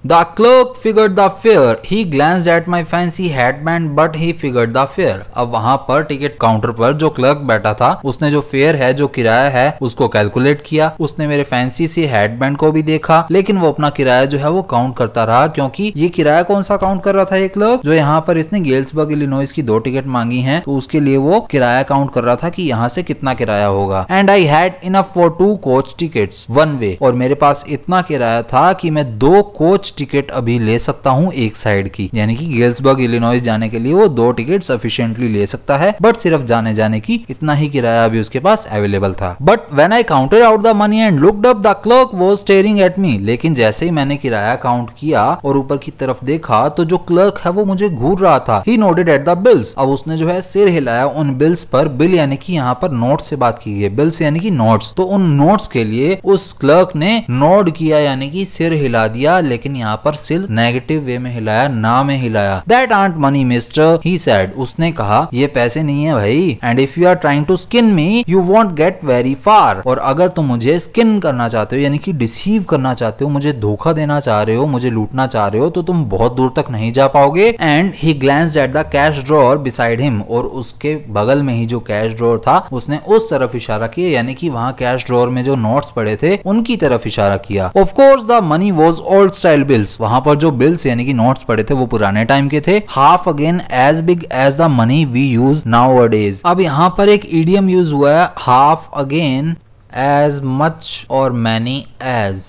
The clerk figured the fare. He glanced at my fancy headband, but he figured the fare. अब वहां पर टिकट काउंटर पर जो क्लर्क बैठा था उसने जो फेयर है, जो किराया है, उसको कैलकुलेट किया। उसने मेरे फैंसी सी हेडबैंड को भी देखा, लेकिन वो अपना किराया जो है वो काउंट करता रहा, क्योंकि ये किराया कौन सा काउंट कर रहा था ये क्लर्क, जो यहाँ पर इसने गेल्सबर्ग इलिनॉइस की 2 टिकट मांगी हैं, तो उसके लिए वो किराया काउंट कर रहा था कि यहाँ से कितना किराया होगा। And I had enough for 2 coach tickets one way, और मेरे पास इतना किराया था कि मैं 2 कोच टिकट अभी ले सकता हूं एक साइड की, यानी कि गेल्सबर्ग इलिनॉइस जाने के लिए वो 2 टिकट सफिशिएंटली ले सकता है, बट सिर्फ जाने जाने की इतना ही किराया अभी उसके पास अवेलेबल था। But when I counted out the money and looked up, the clerk was staring at me. लेकिन जैसे ही मैंने किराया काउंट किया और ऊपर की तरफ देखा तो जो क्लर्क है वो मुझे घूर रहा था। He noted at the bills. अब उसने जो है सिर हिलाया उन बिल्स पर। बिल यानी कि यहाँ पर नोट से बात की गई, बिल्स यानी कि नोट्स। तो उन नोट्स के लिए उस क्लर्क ने नोड किया, यानी कि सिर हिला दिया, लेकिन यहाँ पर सिर नेगेटिव वे में हिलाया, ना में हिलाया। That ain't money mister, he said. उसने कहा ये पैसे नहीं है भाई, and if you are trying to skin me you won't get very far. और अगर तुम मुझे स्किन करना चाहते हो, यानी कि डिसीव करना चाहते हो, मुझे धोखा देना चाह रहे हो, मुझे लूटना चाह रहे हो, तो तुम बहुत दूर तक नहीं जा पाओगे। And he glanced at the cash drawer beside him. और उसके बगल में ही जो कैश ड्रॉअर था उसने उस तरफ इशारा किया, यानी कि वहां कैश ड्रॉअर में जो नोट्स पड़े थे उनकी तरफ इशारा किया। Of course the money was old style bills. वहां पर जो बिल्स यानी कि नोट्स पड़े थे वो पुराने टाइम के थे। Half again as big as the money we use nowadays. अब यहाँ पर एक इडियम यूज हुआ है, हाफ अगेन एज मच और many as.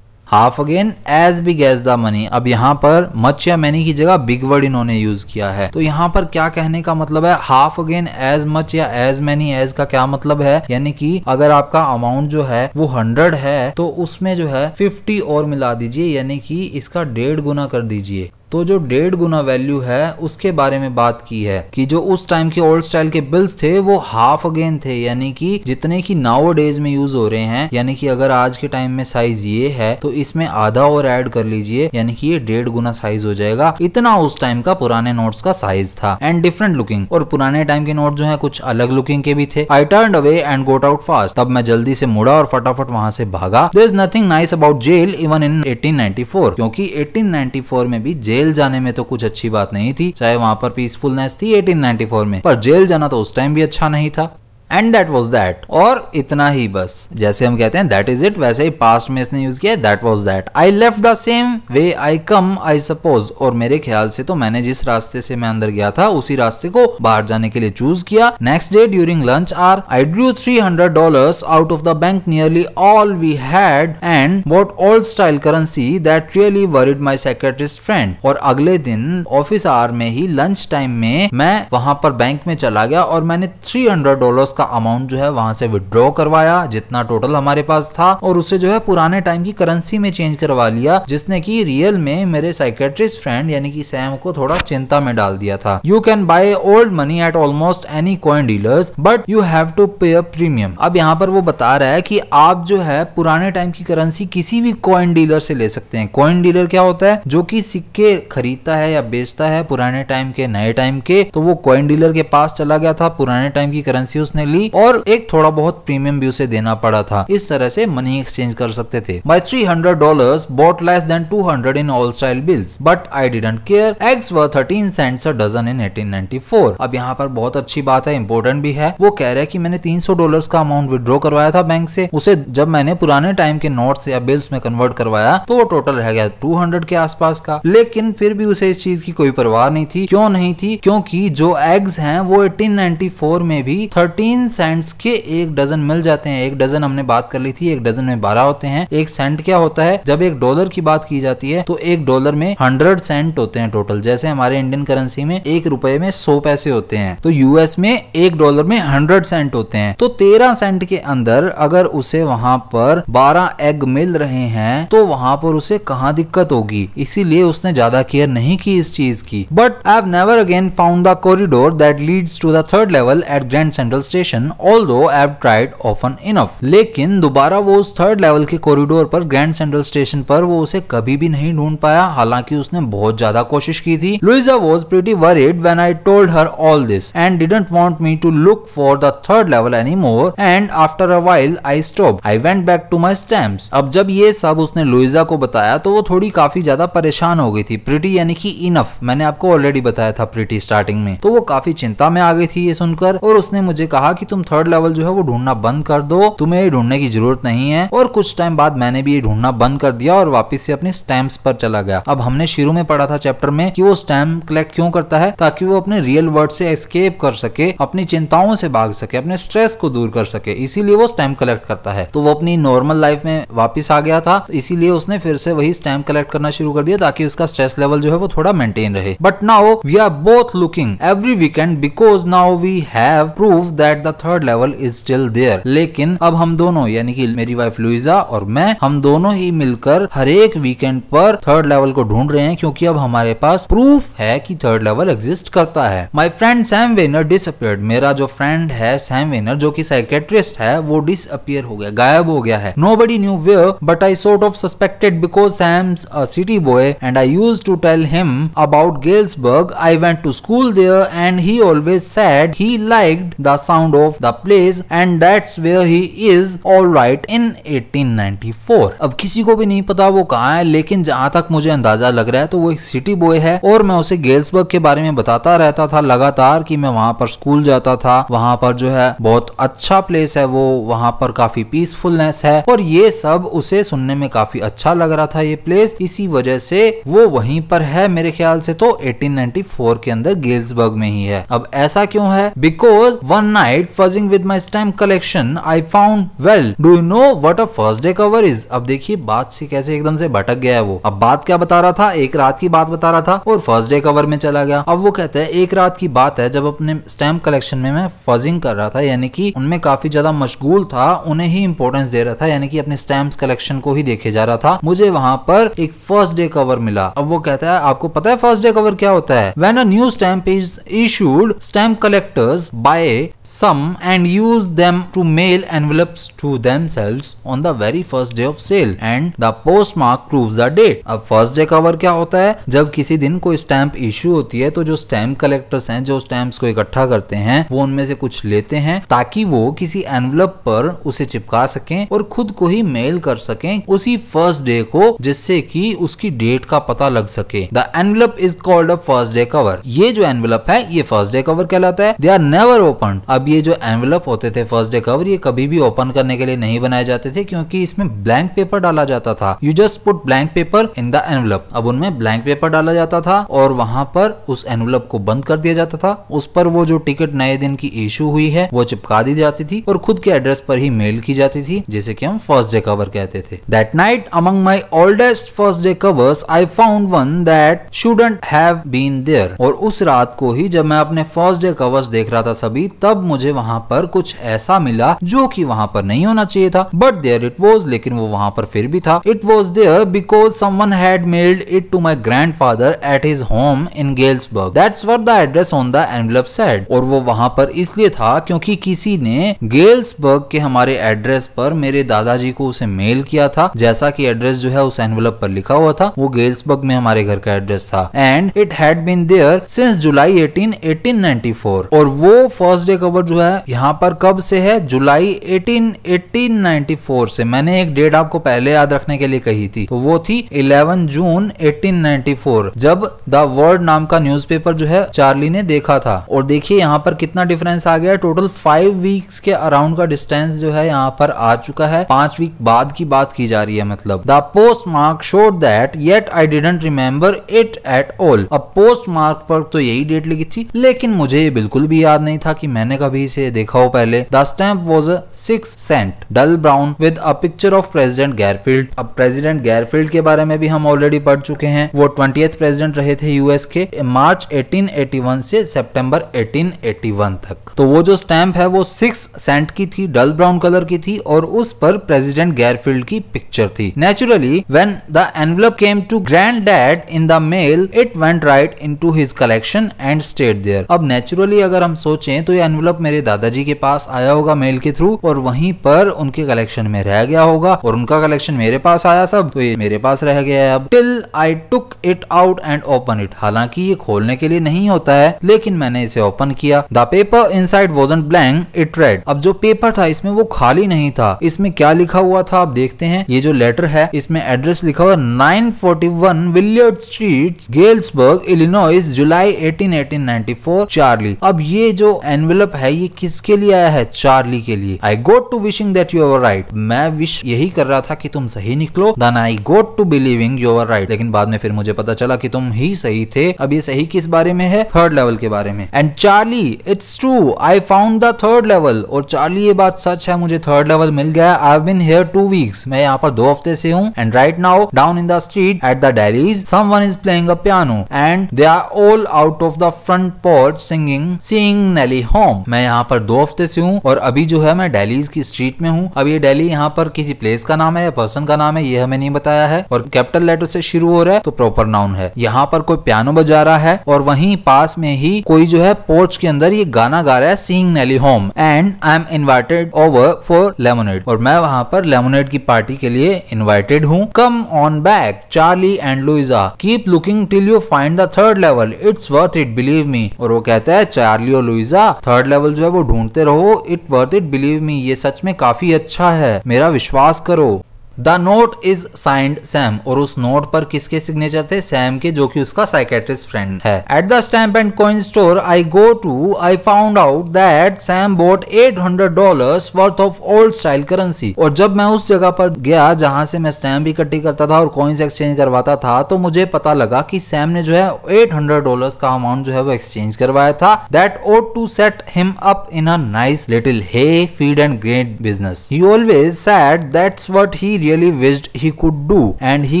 Half again as big as the money. अब यहाँ पर मच या मैनी की जगह बिग वर्ड इन्होंने यूज किया है। तो यहाँ पर क्या कहने का मतलब है, हाफ अगेन एज मच या एज मैनी एज का क्या मतलब है, यानी कि अगर आपका अमाउंट जो है वो 100 है तो उसमें जो है 50 और मिला दीजिए, यानी कि इसका 1.5 गुना कर दीजिए। तो जो 1.5 गुना वैल्यू है उसके बारे में बात की है कि जो उस टाइम के ओल्ड स्टाइल के बिल्स थे वो हाफ अगेन थे, यानी कि जितने की नाउ डेज में यूज हो रहे हैं। यानी कि अगर आज के टाइम में साइज ये है तो इसमें आधा और ऐड कर लीजिए, यानी कि ये 1.5 गुना साइज हो जाएगा। इतना उस टाइम का पुराने नोट्स का साइज था। एंड डिफरेंट लुकिंग, और पुराने टाइम के नोट जो है कुछ अलग लुकिंग के भी थे। I turned away and got out fast. तब मैं जल्दी से मुड़ा और फटाफट वहां से भागा। There is nothing nice about jail even in 1894, क्योंकि 1894 में भी जेल जाने में तो कुछ अच्छी बात नहीं थी, चाहे वहां पर पीसफुलनेस थी 1894 में, पर जेल जाना तो उस टाइम भी अच्छा नहीं था। एंड दैट वॉज दैट, और इतना ही बस। जैसे हम कहते हैं दैट इज इट, वैसे ही पास्ट में इसने यूज किया that was that. I left the same way I come I suppose. और मेरे ख्याल से तो मैंने जिस रास्ते से मैं अंदर गया था उसी रास्ते को बाहर जाने के लिए चूज किया। Next day during lunch hour I drew $300 out of the bank, nearly all we had, and bought old style currency that really worried my psychiatrist friend. और अगले दिन ऑफिस आवर में ही लंच टाइम में मैं वहां पर bank में चला गया और मैंने $300 का अमाउंट जो है वहां से विड्रॉ करवाया, जितना टोटल हमारे पास था, और उसे जो है पुराने टाइम की करेंसी में चेंज करवा लिया, जिसने की रियल में मेरे साइकेट्रिस्ट फ्रेंड यानी कि सैम को थोड़ा चिंता में डाल दिया था। You can buy old money at almost any coin dealers but you have to pay a premium. अब यहाँ पर वो बता रहा है कि आप जो है पुराने टाइम की करेंसी किसी भी कॉइन डीलर से ले सकते हैं। कॉइन डीलर क्या होता है, जो कि सिक्के खरीदता है या बेचता है पुराने टाइम के नए टाइम के। तो वो कॉइन डीलर के पास चला गया था, पुराने टाइम की करेंसी उसने उसने ली और एक थोड़ा बहुत प्रीमियम भी उसे देना पड़ा था। इस तरह से मनी एक्सचेंज कर सकते थे। My $300 bought less than 200 in all style bills, but I didn't care. Eggs were 13 cents a dozen in 1894. अब यहाँ पर बहुत अच्छी बात है, इंपॉर्टेंट भी है। वो कह रहा है कि मैंने $300 का अमाउंट विड्रॉ करवाया था बैंक से, उसे जब मैंने पुराने टाइम के नोट्स या बिल्स में कन्वर्ट करवाया तो वो टोटल रह गया 200 के आसपास का। लेकिन फिर भी उसे इस चीज की कोई परवाह नहीं थी। क्यों नहीं थी? क्योंकि जो एग्स हैं वो 1894 में भी 13 सेंट्स के एक डजन मिल जाते हैं। एक डजन हमने बात कर ली थी, एक डजन में 12 होते हैं। एक सेंट क्या होता है? जब एक डॉलर की बात की जाती है तो एक डॉलर में 100 सेंट होते हैं टोटल। जैसे हमारे इंडियन करेंसी में एक रुपए में 100 पैसे होते हैं, तो यूएस में एक डॉलर में 100 सेंट होते हैं। तो 13 सेंट के अंदर अगर उसे वहां पर 12 एग मिल रहे हैं तो वहां पर उसे कहां दिक्कत होगी, इसीलिए उसने ज्यादा केयर नहीं की इस चीज की। But I have never again found the corridor that leads to the third level at Grand Central Station, although I have tried often enough. लेकिन दोबारा वो उस थर्ड लेवल के कॉरिडोर पर ग्रैंड सेंट्रल स्टेशन पर वो उसे कभी भी नहीं ढूंढ पाया, हालांकि उसने बहुत ज्यादा कोशिश की थी। Louisa was pretty worried when I told her all this and didn't want me to look for the third level anymore and after a while I stopped. I went back to my stamps. अब जब ये सब उसने Luisa को बताया तो वो थोड़ी काफी ज्यादा परेशान हो गई थी। प्रीटी यानी कि इनफ, मैंने आपको ऑलरेडी बताया था प्रीटी स्टार्टिंग में, तो वो काफी चिंता में आ गई थी ये सुनकर और उसने मुझे कहा कि तुम थर्ड लेवल जो है वो ढूंढना बंद कर दो, तुम्हें ये ढूंढने की जरूरत नहीं है। और कुछ टाइम बाद मैंने भी ये ढूंढना बंद कर दिया और वापस से अपने स्टैम्प्स पर चला गया। अब हमने शुरू में पढ़ा था चैप्टर में कि वो स्टैम्प कलेक्ट क्यों करता है, ताकि वो अपने रियल वर्ल्ड से एस्केप कर सके, अपनी चिंताओं से भाग सके, अपने स्ट्रेस को दूर कर सके, इसीलिए वो स्टैम्प कलेक्ट करता है। तो वो अपनी नॉर्मल लाइफ में वापस आ गया था, इसीलिए उसने फिर से वही स्टैम्प कलेक्ट करना शुरू कर दिया ताकि उसका स्ट्रेस लेवल जो है वो थोड़ा मेंटेन रहे। But now we are both looking every weekend because now we have prove that the third level is still there. लेकिन अब हम दोनों यानी कि मेरी वाइफ लुइजा और मैं, हम दोनों ही मिलकर हर एक वीकेंड पर थर्ड लेवल को ढूंढ रहे हैं, क्योंकि अब हमारे पास प्रूफ है कि थर्ड लेवल एग्जिस्ट करता है। My friend Sam Vanern disappeared. मेरा जो फ्रेंड है सैम वेनर जो कि साइकेट्रिस्ट है वो डिसअपीयर हो गया, गायब हो गया है। Nobody knew where but I sort of suspected because Sam's a city boy and I used to tell him about Galesburg. I went to school there and he always said he liked the sound of the place and that's where he is all right in 1894। अब किसी को भी नहीं पता वो कहाँ है, लेकिन जहां तक मुझे अंदाजा लग रहा है तो वो एक सिटी बॉय है और मैं उसे गेल्सबर्ग के बारे में बताता रहता था लगातार कि मैं वहां पर स्कूल जाता था, वहां पर जो है बहुत अच्छा प्लेस है वो, वहां पर काफी पीसफुलनेस है और ये सब उसे सुनने में काफी अच्छा लग रहा था ये प्लेस, इसी वजह से वो वहीं पर है मेरे ख्याल से तो 1894 के अंदर गेल्सबर्ग में ही है। अब ऐसा क्यों है? Because one night fudging with my stamp collection I found, well do you know what a first day cover is. अब देखिए बात से कैसे एकदम से भटक गया है वो। अब बात क्या बता रहा था? एक रात की बात बता रहा था और फर्स्ट डे कवर में चला गया। अब वो कहता है एक रात की बात है जब अपने स्टैम्प कलेक्शन में मैं फजिंग कर रहा था, यानी कि उनमें काफी ज्यादा मशगूल था, उन्हें ही इंपॉर्टेंस दे रहा था, यानी कि अपने स्टैम्प्स कलेक्शन को ही देखे जा रहा था। मुझे वहां पर एक फर्स्ट डे कवर मिला। अब वो कहता है आपको पता है फर्स्ट डे कवर क्या होता है? When a new stamp is issued, stamp collectors buy some and use them to mail envelopes to themselves on the very first day of sale and the postmark proves the date. अब first day cover क्या होता है? जब किसी दिन कोई stamp issue होती है तो जो स्टैम्प कलेक्टर्स हैं जो स्टैम्प्स को इकट्ठा करते हैं वो उनमें से कुछ लेते हैं ताकि वो किसी एनवलप पर उसे चिपका सकें और खुद को ही मेल कर सकें उसी फर्स्ट डे को, जिससे कि उसकी डेट का पता लग सके। The envelope is called a first day cover. ये जो एनवलप है ये फर्स्ट डे कवर कहलाता है। They are never open. अब ये जो एनवलप होते थे फर्स्ट डे कवर ये कभी भी ओपन करने के लिए नहीं बनाए जाते थे, क्योंकि इसमें ब्लैंक पेपर डाला जाता था। You just put blank paper in the envelope. अब उनमें ब्लैंक पेपर डाला जाता था और वहां पर उस एनवलप को बंद कर दिया जाता था, उस पर वो जो टिकट नए दिन की इशू हुई है वो चिपका दी जाती थी और खुद के एड्रेस पर ही मेल की जाती थी, जिसे कि हम फर्स्ट डे कवर कहते थे। That night among my oldest first day covers I found one that shouldn't have been there. और उस रात को ही जब मैं अपने फर्स्ट डे कवर्स देख रहा था सभी, तब मुझे वहां पर कुछ ऐसा मिला जो कि वहां पर नहीं होना चाहिए था। बट देयर इट वाज, लेकिन वो वहां पर फिर भी था। It was there because someone had mailed it to my grandfather at his home in Galesburg. That's what the address on the envelope said. और वो वहां पर इसलिए था क्योंकि किसी ने गेल्सबर्ग के हमारे एड्रेस पर मेरे दादाजी को उसे मेल किया था, जैसा कि एड्रेस जो है उस एनवलप पर लिखा हुआ था वो गेल्सबर्ग में हमारे घर का एड्रेस था। And it had been there since July 18, 1894। और वो फर्स्ट डे कवर जो है यहाँ पर कब से है, जुलाई 1894 से। मैंने एक डेट आपको पहले याद रखने के लिए कही थी, तो वो थी 11 जून 1894, जब द वर्ल्ड नाम का न्यूज़पेपर जो है चार्ली ने देखा था। और देखिए यहाँ पर कितना डिफरेंस आ गया, टोटल 5 वीक्स के अराउंड का डिस्टेंस जो है यहाँ पर आ चुका है। 5 वीक बाद की बात की जा रही है। मतलब the post mark showed that yet I didn't remember it at all. अब पोस्ट मार्क पर तो यही डेट लिखी थी, लेकिन मुझे ये बिल्कुल भी याद नहीं था कि मैंने कभी इसे देखा हो पहले। The stamp was a 6 cent dull brown with a picture of President Garfield. अब प्रेसिडेंट गैरफील्ड के बारे में भी हम ऑलरेडी पढ़ चुके हैं। वो 20th प्रेसिडेंट रहे थे यूएस के, मार्च 1881 से सितंबर 1881 तक। तो वो जो स्टैम्प है वो 6 सेंट की थी, डल ब्राउन कलर की थी, और उस पर प्रेसिडेंट गैरफील्ड की पिक्चर थी। Naturally when the envelope came to granddad in the mail, it went right into his collection and stayed there. अब नेचुरली अगर हम सोचें तो ये एनवेलप मेरे दादाजी के पास आया होगा मेल के थ्रू, और वहीं पर उनके कलेक्शन में रह गया होगा, और उनका कलेक्शन मेरे पास आया सब, तो ये मेरे पास रह गया है अब। Till I took it out and open it. हालांकि ये खोलने के लिए नहीं होता है, लेकिन मैंने इसे ओपन किया। The paper inside wasn't blank, it red. अब जो पेपर था इसमें वो खाली नहीं था। इसमें क्या लिखा हुआ था आप देखते हैं। ये जो लेटर है इसमें एड्रेस लिखा हुआ 941 विलियर्ड स्ट्रीट, गेल्सबर्ग, इलिनॉइस, जुलाई 1894, चार्ली। अब ये जो एनवेलप है ये किसके लिए आया है, चार्ली के लिए। I got to wishing that you are right. मैं विश यही कर रहा था कि तुम सही निकलो। Then I got to believing you are right. लेकिन बाद में फिर मुझे पता चला कि तुम ही सही थे। अब ये सही किस बारे में है, 3rd लेवल के बारे में। And Charlie it's true I found the 3rd level. और चार्ली ये बात सच है, मुझे 3rd लेवल मिल गया। I have been here 2 weeks. मैं यहाँ पर 2 हफ्ते से हूँ। And right now down in the street at the Dalys' someone is playing a piano and they are all out of the front porch singing seeing Nellie home. मैं यहाँ पर 2 हफ्ते से हूँ और अभी जो है मैं डेलीज की स्ट्रीट में हूँ। अब ये डेली यहाँ पर किसी प्लेस का नाम है या पर्सन का नाम है ये हमें नहीं बताया है, और कैपिटल लेटर से शुरू हो रहा है तो प्रॉपर नाउन है। यहाँ पर कोई पियानो बजा रहा है और वहीं पास में ही कोई जो है पोर्च के अंदर ये गाना गा रहा है, seeing Nellie home, and I am invited over for lemonade. और मैं वहां पर लेमोनेड की पार्टी के लिए इनवाइटेड हूँ। Come on back Charlie and Luisa, keep looking till you find the 3rd level, it's worth it believe me. और वो कहता है चार्ली और लुइजा 3rd लेवल जो है वो ढूंढते रहो, it worth it believe me, ये सच में काफी अच्छा है, मेरा विश्वास करो। The note is signed Sam. और उस नोट पर किसके सिग्नेचर थे, सैम के, जो कि उसका साइकेट्रिस्ट फ्रेंड है। At the stamp and coin store I go to, I found out that Sam bought $800 worth of old style currency. और जब मैं उस जगह पर गया जहां से मैं स्टैम्प इकट्ठी करता था और कॉइन्स एक्सचेंज करवाता था, तो मुझे पता लगा कि सैम ने जो है $800 का अमाउंट जो है वो एक्सचेंज करवाया था। That ought to set him up in a nice little hay, feed and grain business. He always said that's what he really wished he could do, and he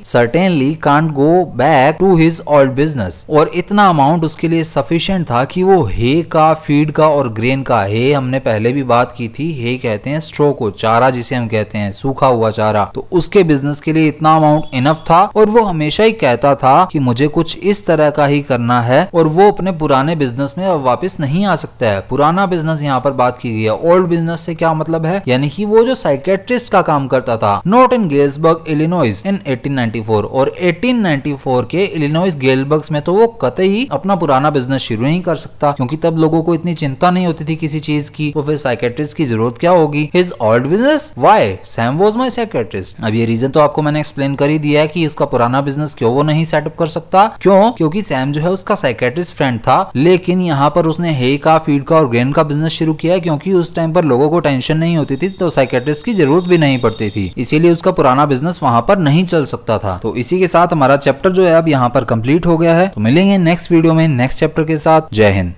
certainly can't go back to his old business. और इतना amount उसके लिए sufficient था कि वो हे का, feed का और ग्रेन का, हे हमने पहले भी बात की थी, हे कहते हैं स्ट्रो को, चारा जिसे हम कहते हैं, सूखा हुआ चारा, तो उसके बिजनेस के लिए इतना अमाउंट इनफ था। और वो हमेशा ही कहता था कि मुझे कुछ इस तरह का ही करना है, और वो अपने पुराने बिजनेस में अब वापस नहीं आ सकता है। पुराना बिजनेस यहाँ पर बात की गई है। ओल्ड बिजनेस से क्या मतलब है, यानी कि वो जो साइकेट्रिस्ट का काम करता था, नॉट इन गेल्सबर्ग इलिनॉइस इन 1894। और 1894 के इलिनॉइस गेल्सबर्ग में तो वो कतई अपना पुराना बिजनेस शुरू नहीं कर सकता, क्योंकि तब लोगों को इतनी चिंता नहीं होती थी किसी चीज की, तो फिर साइकेट्रिस्ट की जरूरत क्या होगी। His old business, why Sam was my psychiatrist. अब ये रीजन तो आपको मैंने एक्सप्लेन कर ही दिया है कि उसका पुराना बिजनेस क्यों वो नहीं सेटअप कर सकता। क्यों, क्योंकि सैम जो है उसका साइकेट्रिस्ट फ्रेंड था, लेकिन यहाँ पर उसने हे का, फीड का और ग्रेन का बिजनेस शुरू किया, क्योंकि उस टाइम पर लोगों को टेंशन नहीं होती थी, तो साइकेट्रिस्ट की जरूरत भी नहीं पड़ती थी, इसीलिए उसका पुराना बिजनेस वहां पर नहीं चल सकता था। तो इसी के साथ हमारा चैप्टर जो है अब यहाँ पर कंप्लीट हो गया है। तो मिलेंगे नेक्स्ट वीडियो में नेक्स्ट चैप्टर के साथ। जय हिंद।